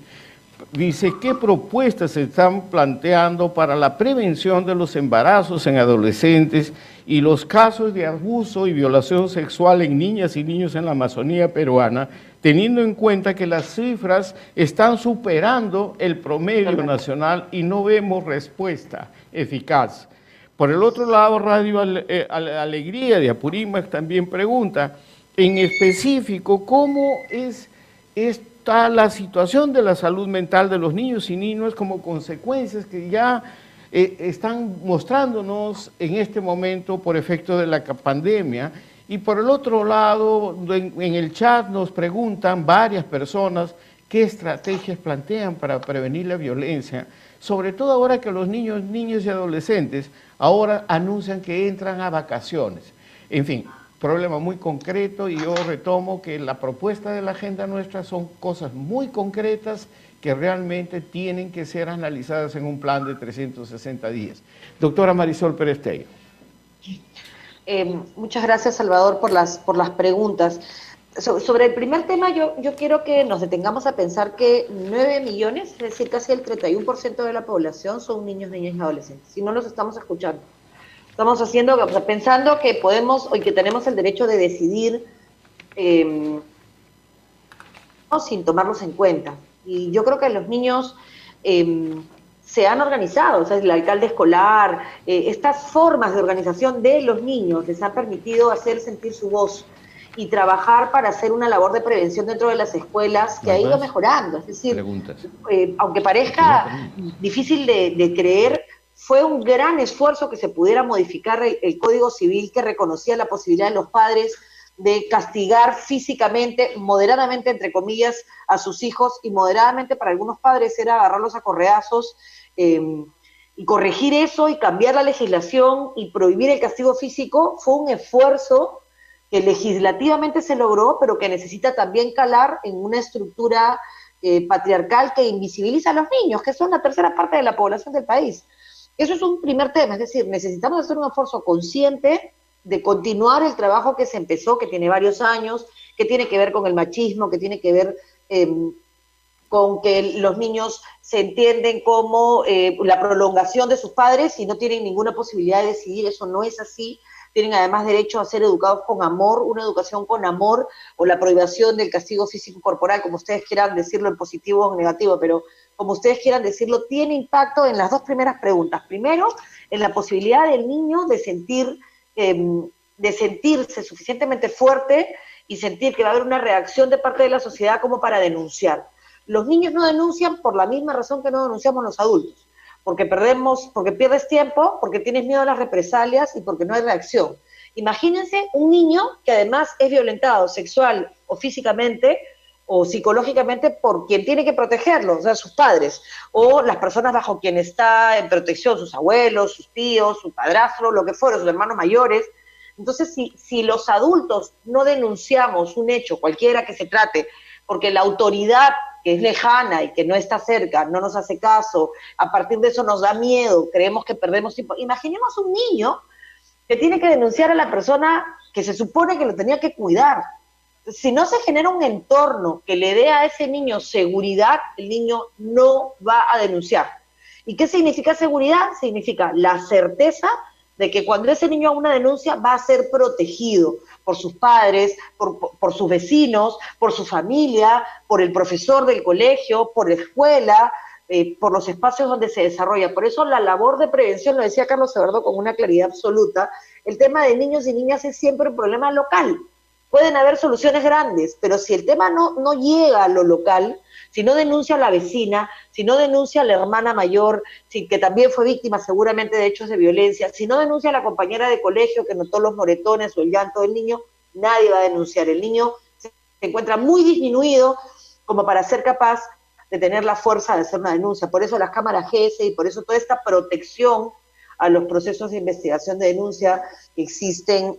dice: ¿qué propuestas se están planteando para la prevención de los embarazos en adolescentes y los casos de abuso y violación sexual en niñas y niños en la Amazonía peruana, teniendo en cuenta que las cifras están superando el promedio nacional y no vemos respuesta eficaz? Por el otro lado, Radio Alegría de Apurímac también pregunta, en específico, ¿cómo está la situación de la salud mental de los niños y niñas como consecuencias que ya están mostrándonos en este momento por efecto de la pandemia? Y por el otro lado, en el chat nos preguntan varias personas qué estrategias plantean para prevenir la violencia, sobre todo ahora que los niños y adolescentes ahora anuncian que entran a vacaciones. En fin, problema muy concreto, y yo retomo que la propuesta de la agenda nuestra son cosas muy concretas que realmente tienen que ser analizadas en un plan de 360 días. Doctora Marisol Pérez Tello. Muchas gracias, Salvador, por las preguntas. Sobre el primer tema, yo quiero que nos detengamos a pensar que 9 millones, es decir, casi el 31% de la población son niños, niñas y adolescentes. Si no los estamos escuchando, estamos pensando que podemos y que tenemos el derecho de decidir sin tomarlos en cuenta. Y yo creo que los niños se han organizado, o sea, el alcalde escolar, estas formas de organización de los niños les han permitido hacer sentir su voz. y trabajar para hacer una labor de prevención dentro de las escuelas que ha ido mejorando. Es decir, aunque parezca difícil de creer, fue un gran esfuerzo que se pudiera modificar el Código Civil, que reconocía la posibilidad de los padres de castigar físicamente, moderadamente, entre comillas, a sus hijos, y moderadamente para algunos padres era agarrarlos a correazos, y corregir eso y cambiar la legislación y prohibir el castigo físico. Fue un esfuerzo que legislativamente se logró, pero que necesita también calar en una estructura patriarcal que invisibiliza a los niños, que son la tercera parte de la población del país. Eso es un primer tema, es decir, necesitamos hacer un esfuerzo consciente de continuar el trabajo que se empezó, que tiene varios años, que tiene que ver con el machismo, que tiene que ver con que los niños se entienden como la prolongación de sus padres y no tienen ninguna posibilidad de decidir. Eso no es así. Tienen además derecho a ser educados con amor, una educación con amor, o la prohibición del castigo físico corporal, como ustedes quieran decirlo, en positivo o en negativo, pero como ustedes quieran decirlo, tiene impacto en las dos primeras preguntas. Primero, en la posibilidad del niño de sentirse suficientemente fuerte y sentir que va a haber una reacción de parte de la sociedad como para denunciar. Los niños no denuncian por la misma razón que no denunciamos los adultos, porque pierdes tiempo, porque tienes miedo a las represalias y porque no hay reacción. Imagínense un niño que además es violentado sexual o físicamente o psicológicamente por quien tiene que protegerlo, o sea, sus padres, o las personas bajo quien está en protección, sus abuelos, sus tíos, su padrastro, lo que fuera, sus hermanos mayores. Entonces, si los adultos no denunciamos un hecho, cualquiera que se trate, porque la autoridad que es lejana y que no está cerca, no nos hace caso, a partir de eso nos da miedo, creemos que perdemos tiempo. Imaginemos un niño que tiene que denunciar a la persona que se supone que lo tenía que cuidar. Si no se genera un entorno que le dé a ese niño seguridad, el niño no va a denunciar. ¿Y qué significa seguridad? Significa la certeza de que cuando ese niño haga una denuncia va a ser protegido por sus padres, por sus vecinos, por su familia, por el profesor del colegio, por la escuela, por los espacios donde se desarrolla. Por eso la labor de prevención, lo decía Carlos Everdo con una claridad absoluta, el tema de niños y niñas es siempre un problema local. Pueden haber soluciones grandes, pero si el tema no llega a lo local, si no denuncia a la vecina, si no denuncia a la hermana mayor, que también fue víctima seguramente de hechos de violencia, si no denuncia a la compañera de colegio que notó los moretones o el llanto del niño, nadie va a denunciar. El niño se encuentra muy disminuido como para ser capaz de tener la fuerza de hacer una denuncia. Por eso las cámaras GS y por eso toda esta protección a los procesos de investigación de denuncia que existen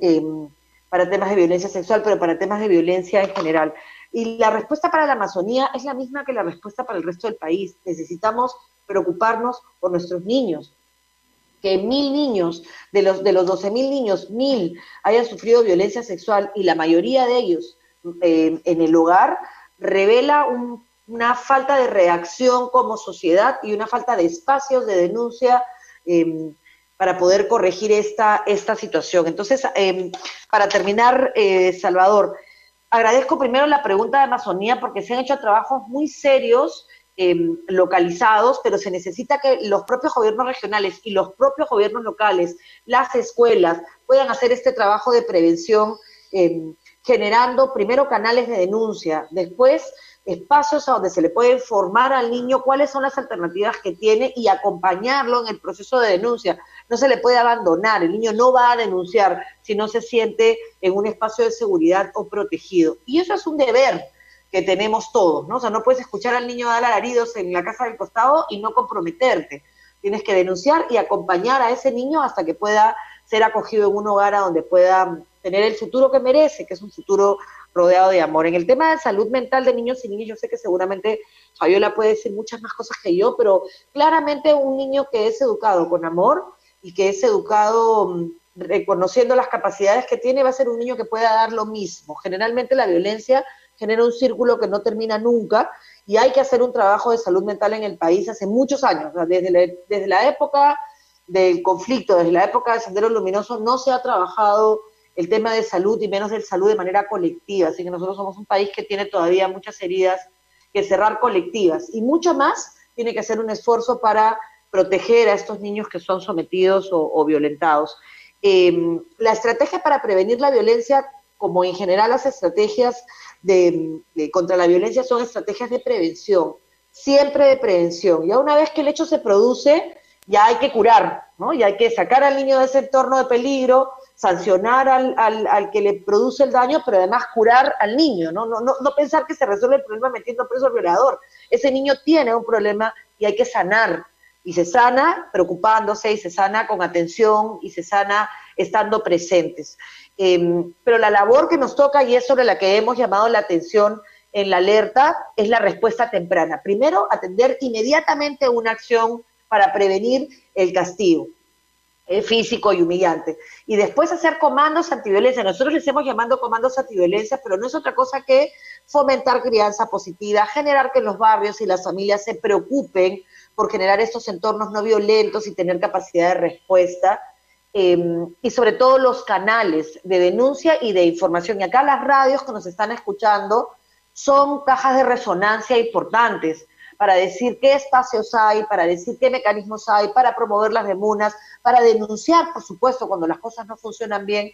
para temas de violencia sexual, pero para temas de violencia en general. Y la respuesta para la Amazonía es la misma que la respuesta para el resto del país. Necesitamos preocuparnos por nuestros niños. Que 1.000 niños, de los 12.000 niños, 1.000 hayan sufrido violencia sexual y la mayoría de ellos en el hogar, revela una falta de reacción como sociedad y una falta de espacios de denuncia para poder corregir esta situación. Entonces, para terminar, Salvador, agradezco primero la pregunta de Amazonía porque se han hecho trabajos muy serios, localizados, pero se necesita que los propios gobiernos regionales y los propios gobiernos locales, las escuelas, puedan hacer este trabajo de prevención, generando primero canales de denuncia, después espacios a donde se le puede informar al niño cuáles son las alternativas que tiene y acompañarlo en el proceso de denuncia. No se le puede abandonar, el niño no va a denunciar si no se siente en un espacio de seguridad o protegido. Y eso es un deber que tenemos todos, ¿no? O sea, no puedes escuchar al niño dar alaridos en la casa del costado y no comprometerte. Tienes que denunciar y acompañar a ese niño hasta que pueda ser acogido en un hogar a donde pueda tener el futuro que merece, que es un futuro rodeado de amor. En el tema de salud mental de niños y niñas, yo sé que seguramente Fabiola puede decir muchas más cosas que yo, pero claramente un niño que es educado con amor y que es educado reconociendo las capacidades que tiene, va a ser un niño que pueda dar lo mismo. Generalmente la violencia genera un círculo que no termina nunca y hay que hacer un trabajo de salud mental en el país hace muchos años, desde la época del conflicto, desde la época del Sendero Luminoso, no se ha trabajado el tema de salud y menos de salud de manera colectiva, así que nosotros somos un país que tiene todavía muchas heridas que cerrar colectivas y mucho más tiene que hacer un esfuerzo para proteger a estos niños que son sometidos o violentados. La estrategia para prevenir la violencia como en general las estrategias contra la violencia son estrategias de prevención, siempre de prevención. Ya una vez que el hecho se produce, ya hay que curar, ¿no? Ya hay que sacar al niño de ese entorno de peligro, sancionar al que le produce el daño, pero además curar al niño, ¿no? No pensar que se resuelve el problema metiendo preso al violador. Ese niño tiene un problema y hay que sanar. Y se sana preocupándose, y se sana con atención, y se sana estando presentes. Pero la labor que nos toca, y es sobre la que hemos llamado la atención en la alerta, es la respuesta temprana. Primero, atender inmediatamente una acción para prevenir el castigo físico y humillante. Y después hacer comandos antiviolencia. Nosotros les hemos llamado comandos antiviolencia, pero no es otra cosa que fomentar crianza positiva, generar que los barrios y las familias se preocupen por generar estos entornos no violentos y tener capacidad de respuesta, y sobre todo los canales de denuncia y de información. Y acá las radios que nos están escuchando son cajas de resonancia importantes para decir qué espacios hay, para decir qué mecanismos hay, para promover las demunas, para denunciar, por supuesto, cuando las cosas no funcionan bien,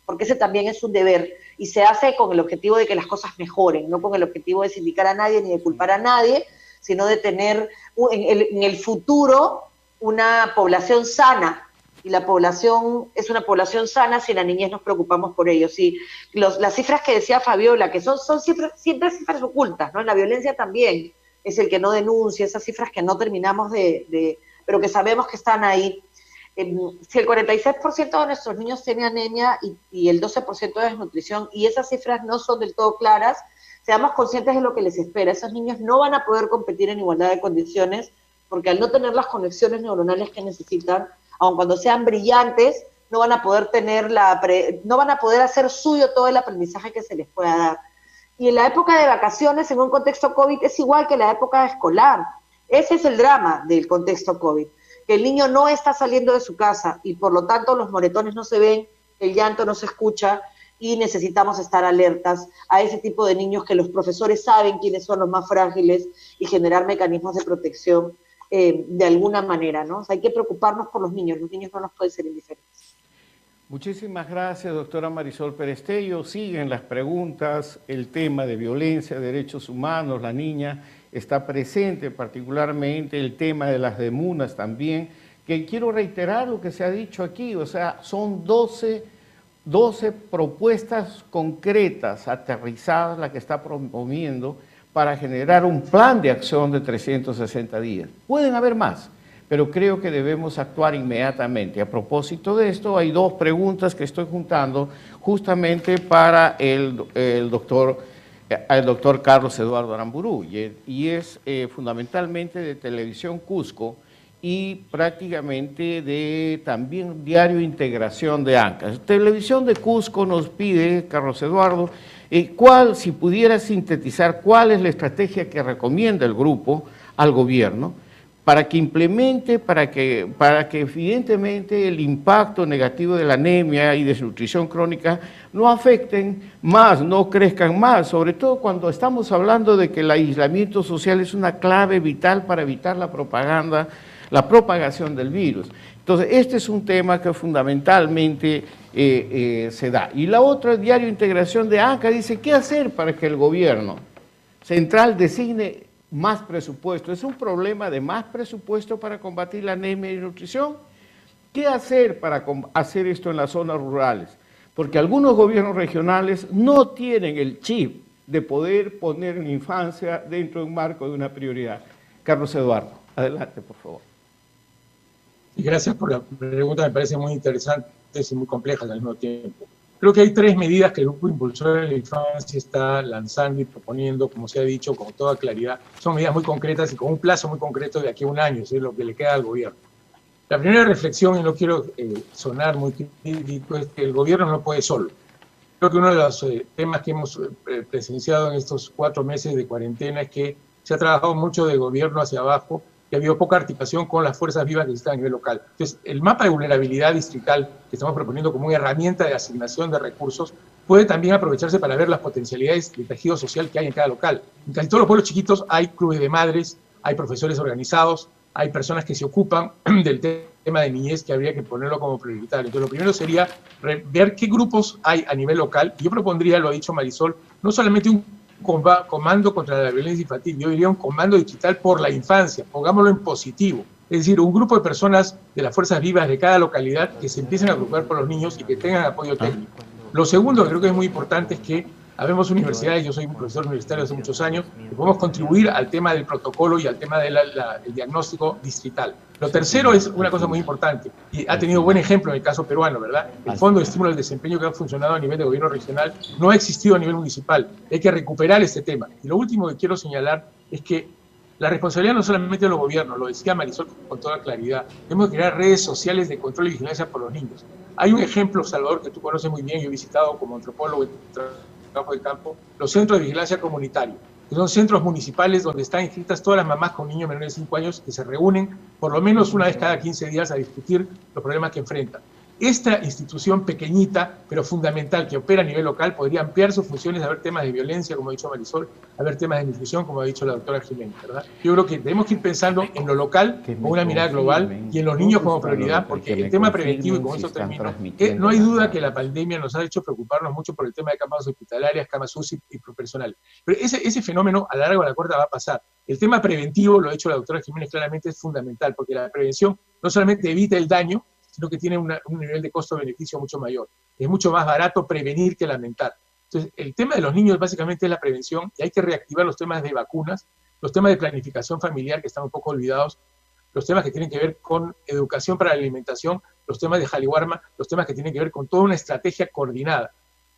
porque ese también es un deber, y se hace con el objetivo de que las cosas mejoren, no con el objetivo de sindicar a nadie ni de culpar a nadie, sino de tener en el futuro una población sana, y la población es una población sana si en la niñez nos preocupamos por ellos. Y las cifras que decía Fabiola, que son siempre cifras ocultas, ¿no? En la violencia también es el que no denuncia, esas cifras que no terminamos pero que sabemos que están ahí. Si el 46% de nuestros niños tiene anemia y el 12% de desnutrición, y esas cifras no son del todo claras, seamos conscientes de lo que les espera. Esos niños no van a poder competir en igualdad de condiciones, porque al no tener las conexiones neuronales que necesitan, aun cuando sean brillantes, no van a poder no van a poder hacer suyo todo el aprendizaje que se les pueda dar. Y en la época de vacaciones, en un contexto COVID, es igual que la época escolar. Ese es el drama del contexto COVID, que el niño no está saliendo de su casa y por lo tanto los moretones no se ven, el llanto no se escucha, y necesitamos estar alertas a ese tipo de niños, que los profesores saben quiénes son los más frágiles, y generar mecanismos de protección de alguna manera, ¿no? O sea, hay que preocuparnos por los niños no nos pueden ser indiferentes. Muchísimas gracias, doctora Marisol Perestello. Siguen las preguntas, el tema de violencia, derechos humanos, la niña está presente, particularmente el tema de las demunas también, que quiero reiterar lo que se ha dicho aquí, o sea, son 12 propuestas concretas, aterrizadas, la que está promoviendo para generar un plan de acción de 360 días. Pueden haber más, pero creo que debemos actuar inmediatamente. A propósito de esto, hay dos preguntas que estoy juntando justamente para el doctor Carlos Eduardo Aramburú, y es fundamentalmente de Televisión Cusco y prácticamente de también Diario Integración de ANCA. Televisión de Cusco nos pide, Carlos Eduardo, si pudiera sintetizar cuál es la estrategia que recomienda el grupo al gobierno para que implemente, para que evidentemente el impacto negativo de la anemia y desnutrición crónica no afecten más, no crezcan más, sobre todo cuando estamos hablando de que el aislamiento social es una clave vital para evitar la propagación del virus. Entonces, este es un tema que fundamentalmente se da. Y la otra, el Diario Integración de ANCA, dice, ¿qué hacer para que el gobierno central designe más presupuesto? ¿Es un problema de más presupuesto para combatir la anemia y nutrición? ¿Qué hacer para hacer esto en las zonas rurales? Porque algunos gobiernos regionales no tienen el chip de poder poner la infancia dentro de un marco de una prioridad. Carlos Eduardo, adelante, por favor. Y gracias por la pregunta, me parece muy interesante y muy compleja al mismo tiempo. Creo que hay 3 medidas que el Grupo Impulsor de la Infancia está lanzando y proponiendo, como se ha dicho, con toda claridad. Son medidas muy concretas y con un plazo muy concreto de aquí a un año, es lo que le queda al gobierno. La primera reflexión, y no quiero sonar muy crítico, es que el gobierno no puede solo. Creo que uno de los temas que hemos presenciado en estos 4 meses de cuarentena es que se ha trabajado mucho de gobierno hacia abajo, que ha habido poca articulación con las fuerzas vivas que están a nivel local. Entonces, el mapa de vulnerabilidad distrital que estamos proponiendo como una herramienta de asignación de recursos puede también aprovecharse para ver las potencialidades de tejido social que hay en cada local. En casi todos los pueblos chiquitos hay clubes de madres, hay profesores organizados, hay personas que se ocupan del tema de niñez que habría que ponerlo como prioritario. Entonces, lo primero sería ver qué grupos hay a nivel local. Yo propondría, lo ha dicho Marisol, no solamente un comando contra la violencia infantil, yo diría un comando digital por la infancia, pongámoslo en positivo. Es decir, un grupo de personas de las fuerzas vivas de cada localidad que se empiecen a preocupar por los niños y que tengan apoyo técnico. Lo segundo que creo que es muy importante es que habemos universidades, yo soy un profesor universitario hace muchos años, que podemos contribuir al tema del protocolo y al tema del diagnóstico distrital. Lo tercero es una cosa muy importante, y ha tenido buen ejemplo en el caso peruano, ¿verdad? El Fondo de Estímulo al Desempeño que ha funcionado a nivel de gobierno regional no ha existido a nivel municipal. Hay que recuperar este tema. Y lo último que quiero señalar es que la responsabilidad no solamente de los gobiernos, lo decía Marisol con toda claridad, tenemos que crear redes sociales de control y vigilancia por los niños. Hay un ejemplo, Salvador, que tú conoces muy bien, yo he visitado como antropólogo trabajo de campo, los centros de vigilancia comunitaria, que son centros municipales donde están inscritas todas las mamás con niños menores de 5 años que se reúnen por lo menos una vez cada 15 días a discutir los problemas que enfrentan. Esta institución pequeñita, pero fundamental, que opera a nivel local, podría ampliar sus funciones a ver temas de violencia, como ha dicho Marisol, a ver temas de nutrición, como ha dicho la doctora Jiménez, ¿verdad? Yo creo que tenemos que ir pensando en lo local con una mirada global y en los niños como prioridad, porque el tema preventivo, y con eso termino, no hay duda que la pandemia nos ha hecho preocuparnos mucho por el tema de camas hospitalarias, camas UCI y personal. Pero ese fenómeno a la larga o a la corta va a pasar. El tema preventivo, lo ha dicho la doctora Jiménez claramente, es fundamental, porque la prevención no solamente evita el daño, sino que tiene un nivel de costo-beneficio mucho mayor. Es mucho más barato prevenir que lamentar. Entonces, el tema de los niños básicamente es la prevención y hay que reactivar los temas de vacunas, los temas de planificación familiar que están un poco olvidados, los temas que tienen que ver con educación para la alimentación, los temas de Jaliwarma, los temas que tienen que ver con toda una estrategia coordinada.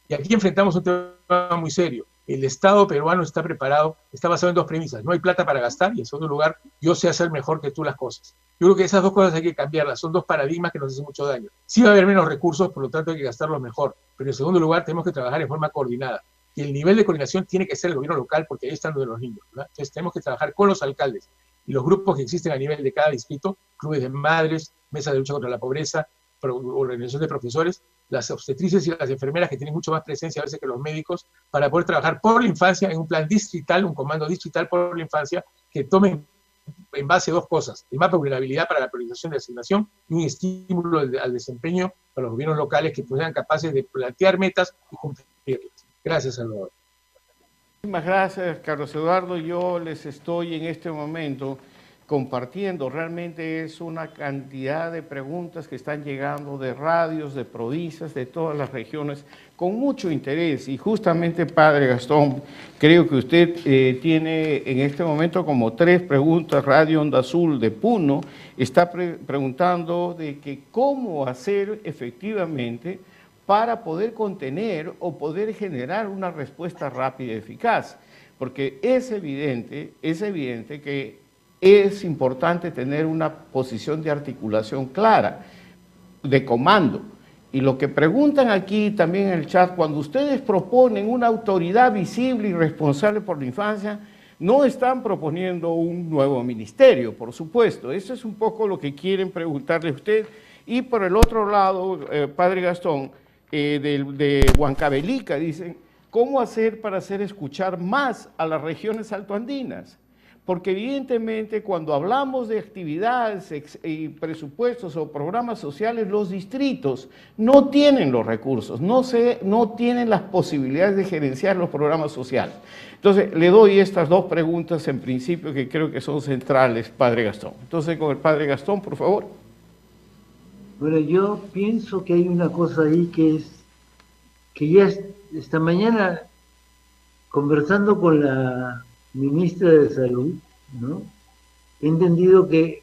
Y aquí enfrentamos un tema muy serio. El Estado peruano está preparado, está basado en dos premisas. No hay plata para gastar y en segundo lugar, yo sé hacer mejor que tú las cosas. Yo creo que esas dos cosas hay que cambiarlas. Son dos paradigmas que nos hacen mucho daño. Sí va a haber menos recursos, por lo tanto hay que gastarlos mejor. Pero en segundo lugar, tenemos que trabajar en forma coordinada. Y el nivel de coordinación tiene que ser el gobierno local porque ahí están los de los niños, ¿verdad? Entonces tenemos que trabajar con los alcaldes y los grupos que existen a nivel de cada distrito, clubes de madres, mesas de lucha contra la pobreza, organización de profesores, las obstetrices y las enfermeras que tienen mucho más presencia a veces que los médicos, para poder trabajar por la infancia en un plan distrital, un comando distrital por la infancia, que tomen en base a dos cosas: el mapa de vulnerabilidad para la priorización de asignación y un estímulo al desempeño para los gobiernos locales que sean capaces de plantear metas y cumplirlas. Gracias, Salvador. Muchísimas gracias, Carlos Eduardo. Yo les estoy en este momento compartiendo, realmente es una cantidad de preguntas que están llegando de radios, de provincias, de todas las regiones, con mucho interés. Y justamente, Padre Gastón, creo que usted tiene en este momento como 3 preguntas. Radio Onda Azul de Puno está preguntando de que cómo hacer efectivamente para poder contener o poder generar una respuesta rápida y eficaz. Porque es evidente que es importante tener una posición de articulación clara, de comando. Y lo que preguntan aquí también en el chat, cuando ustedes proponen una autoridad visible y responsable por la infancia, no están proponiendo un nuevo ministerio, por supuesto. Eso es un poco lo que quieren preguntarle a usted. Y por el otro lado, Padre Gastón, de Huancavelica, dicen, ¿cómo hacer para hacer escuchar más a las regiones altoandinas? Porque evidentemente cuando hablamos de actividades y presupuestos o programas sociales, los distritos no tienen los recursos, no tienen las posibilidades de gerenciar los programas sociales. Entonces, le doy estas 2 preguntas en principio que creo que son centrales, Padre Gastón. Entonces, con el Padre Gastón, por favor. Bueno, yo pienso que hay una cosa ahí que ya esta mañana, conversando con la ministra de Salud, ¿no?, he entendido que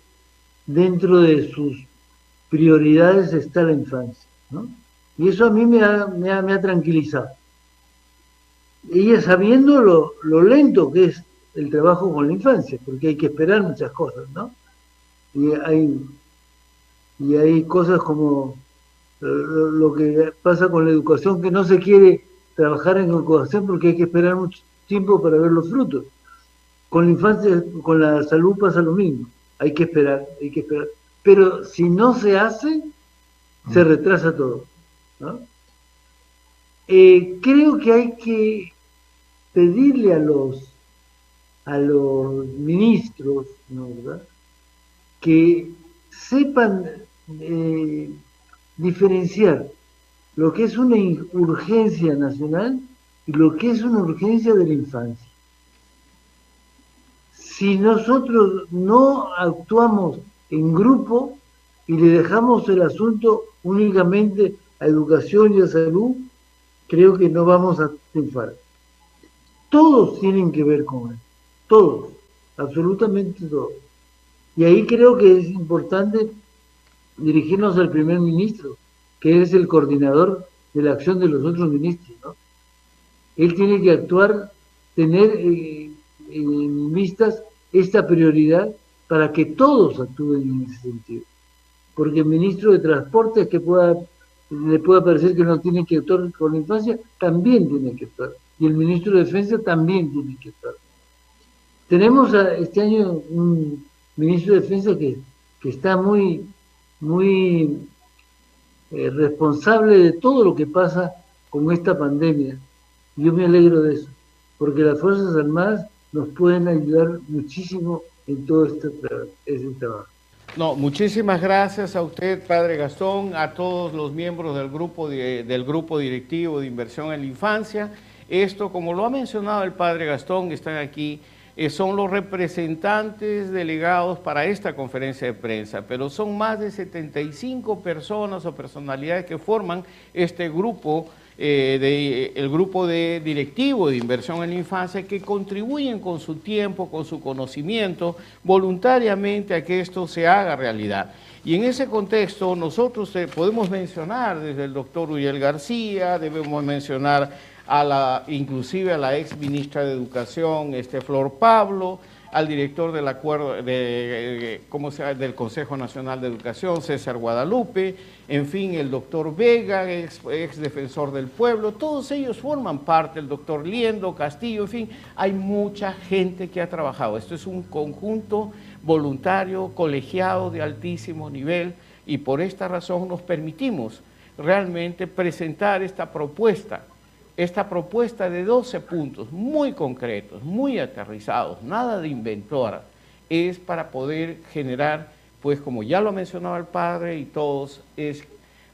dentro de sus prioridades está la infancia, ¿no? Y eso a mí me ha tranquilizado. Ella sabiendo lo lento que es el trabajo con la infancia, porque hay que esperar muchas cosas, ¿no? Y hay cosas como lo que pasa con la educación, que no se quiere trabajar en educación porque hay que esperar mucho tiempo para ver los frutos. Con la infancia, con la salud pasa lo mismo. Hay que esperar. Pero si no se hace, se retrasa todo, ¿no? Creo que hay que pedirle a los ministros, ¿no?, ¿verdad?, que sepan diferenciar lo que es una urgencia nacional y lo que es una urgencia de la infancia. Si nosotros no actuamos en grupo y le dejamos el asunto únicamente a educación y a salud, creo que no vamos a triunfar. Todos tienen que ver con él, todos, absolutamente todos. Y ahí creo que es importante dirigirnos al primer ministro, que es el coordinador de la acción de los otros ministros, ¿no? Él tiene que actuar, tener en vistas esta prioridad para que todos actúen en ese sentido. Porque el ministro de Transporte, que le pueda parecer que no tiene que actuar con la infancia, también tiene que actuar. Y el ministro de Defensa también tiene que actuar. Tenemos este año un ministro de Defensa que está muy responsable de todo lo que pasa con esta pandemia. Yo me alegro de eso, porque las Fuerzas Armadas nos pueden ayudar muchísimo en todo ese trabajo. No, muchísimas gracias a usted, Padre Gastón, a todos los miembros del grupo directivo de inversión en la infancia. Esto, como lo ha mencionado el Padre Gastón, que están aquí, son los representantes delegados para esta conferencia de prensa, pero son más de 75 personas o personalidades que forman este grupo, el grupo directivo de inversión en la infancia, que contribuyen con su tiempo, con su conocimiento, voluntariamente a que esto se haga realidad. Y en ese contexto nosotros podemos mencionar desde el doctor Uriel García, debemos mencionar inclusive a la ex ministra de Educación, Flor Pablo, al director del del Consejo Nacional de Educación, César Guadalupe, en fin, el doctor Vega, ex defensor del pueblo, todos ellos forman parte, el doctor Liendo, Castillo, en fin, hay mucha gente que ha trabajado. Esto es un conjunto voluntario, colegiado de altísimo nivel, y por esta razón nos permitimos realmente presentar esta propuesta de 12 puntos muy concretos, muy aterrizados, nada de inventora, es para poder generar, pues como ya lo mencionaba el padre y todos, es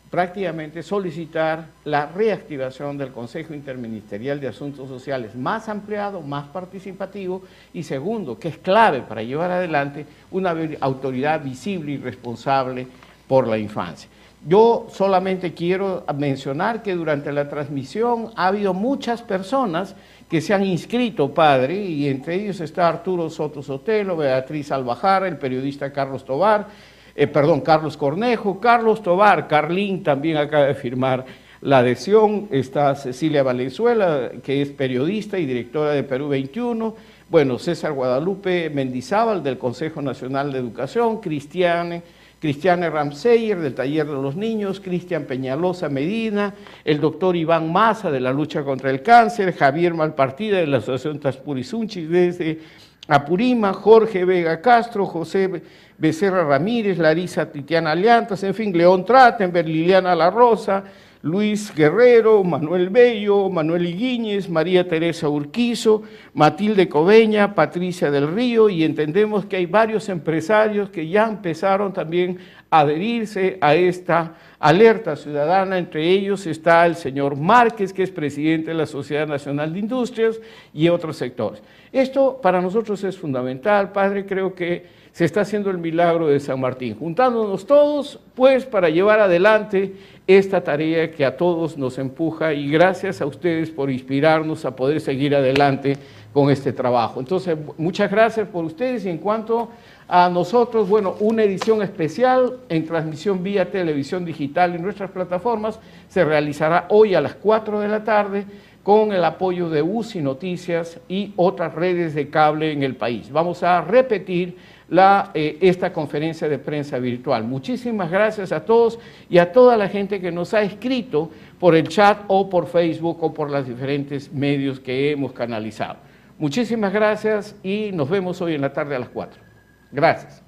prácticamente solicitar la reactivación del Consejo Interministerial de Asuntos Sociales más ampliado, más participativo, y segundo, que es clave para llevar adelante una autoridad visible y responsable por la infancia. Yo solamente quiero mencionar que durante la transmisión ha habido muchas personas que se han inscrito, padre, y entre ellos está Arturo Soto Sotelo, Beatriz Albajara, el periodista Carlos Cornejo, Carlos Tobar, Carlín también acaba de firmar la adhesión, está Cecilia Valenzuela, que es periodista y directora de Perú 21, bueno, César Guadalupe Mendizábal del Consejo Nacional de Educación, Cristiane Ramseyer del Taller de los Niños, Cristian Peñalosa Medina, el doctor Iván Maza de la lucha contra el cáncer, Javier Malpartida de la Asociación Taspurisunchi desde Apurima, Jorge Vega Castro, José Becerra Ramírez, Larisa Titiana Aliantas, en fin, León Trattenberg, Liliana La Rosa, Luis Guerrero, Manuel Bello, Manuel Iguíñez, María Teresa Urquizo, Matilde Coveña, Patricia del Río, y entendemos que hay varios empresarios que ya empezaron también a adherirse a esta alerta ciudadana. Entre ellos está el señor Márquez, que es presidente de la Sociedad Nacional de Industrias, y otros sectores. Esto para nosotros es fundamental, padre, creo que se está haciendo el milagro de San Martín, juntándonos todos, pues, para llevar adelante esta tarea que a todos nos empuja, y gracias a ustedes por inspirarnos a poder seguir adelante con este trabajo. Entonces, muchas gracias por ustedes, y en cuanto a nosotros, bueno, una edición especial en transmisión vía televisión digital en nuestras plataformas se realizará hoy a las 4 de la tarde con el apoyo de UCI Noticias y otras redes de cable en el país. Vamos a repetir esta conferencia de prensa virtual. Muchísimas gracias a todos y a toda la gente que nos ha escrito por el chat o por Facebook o por los diferentes medios que hemos canalizado. Muchísimas gracias y nos vemos hoy en la tarde a las 4. Gracias.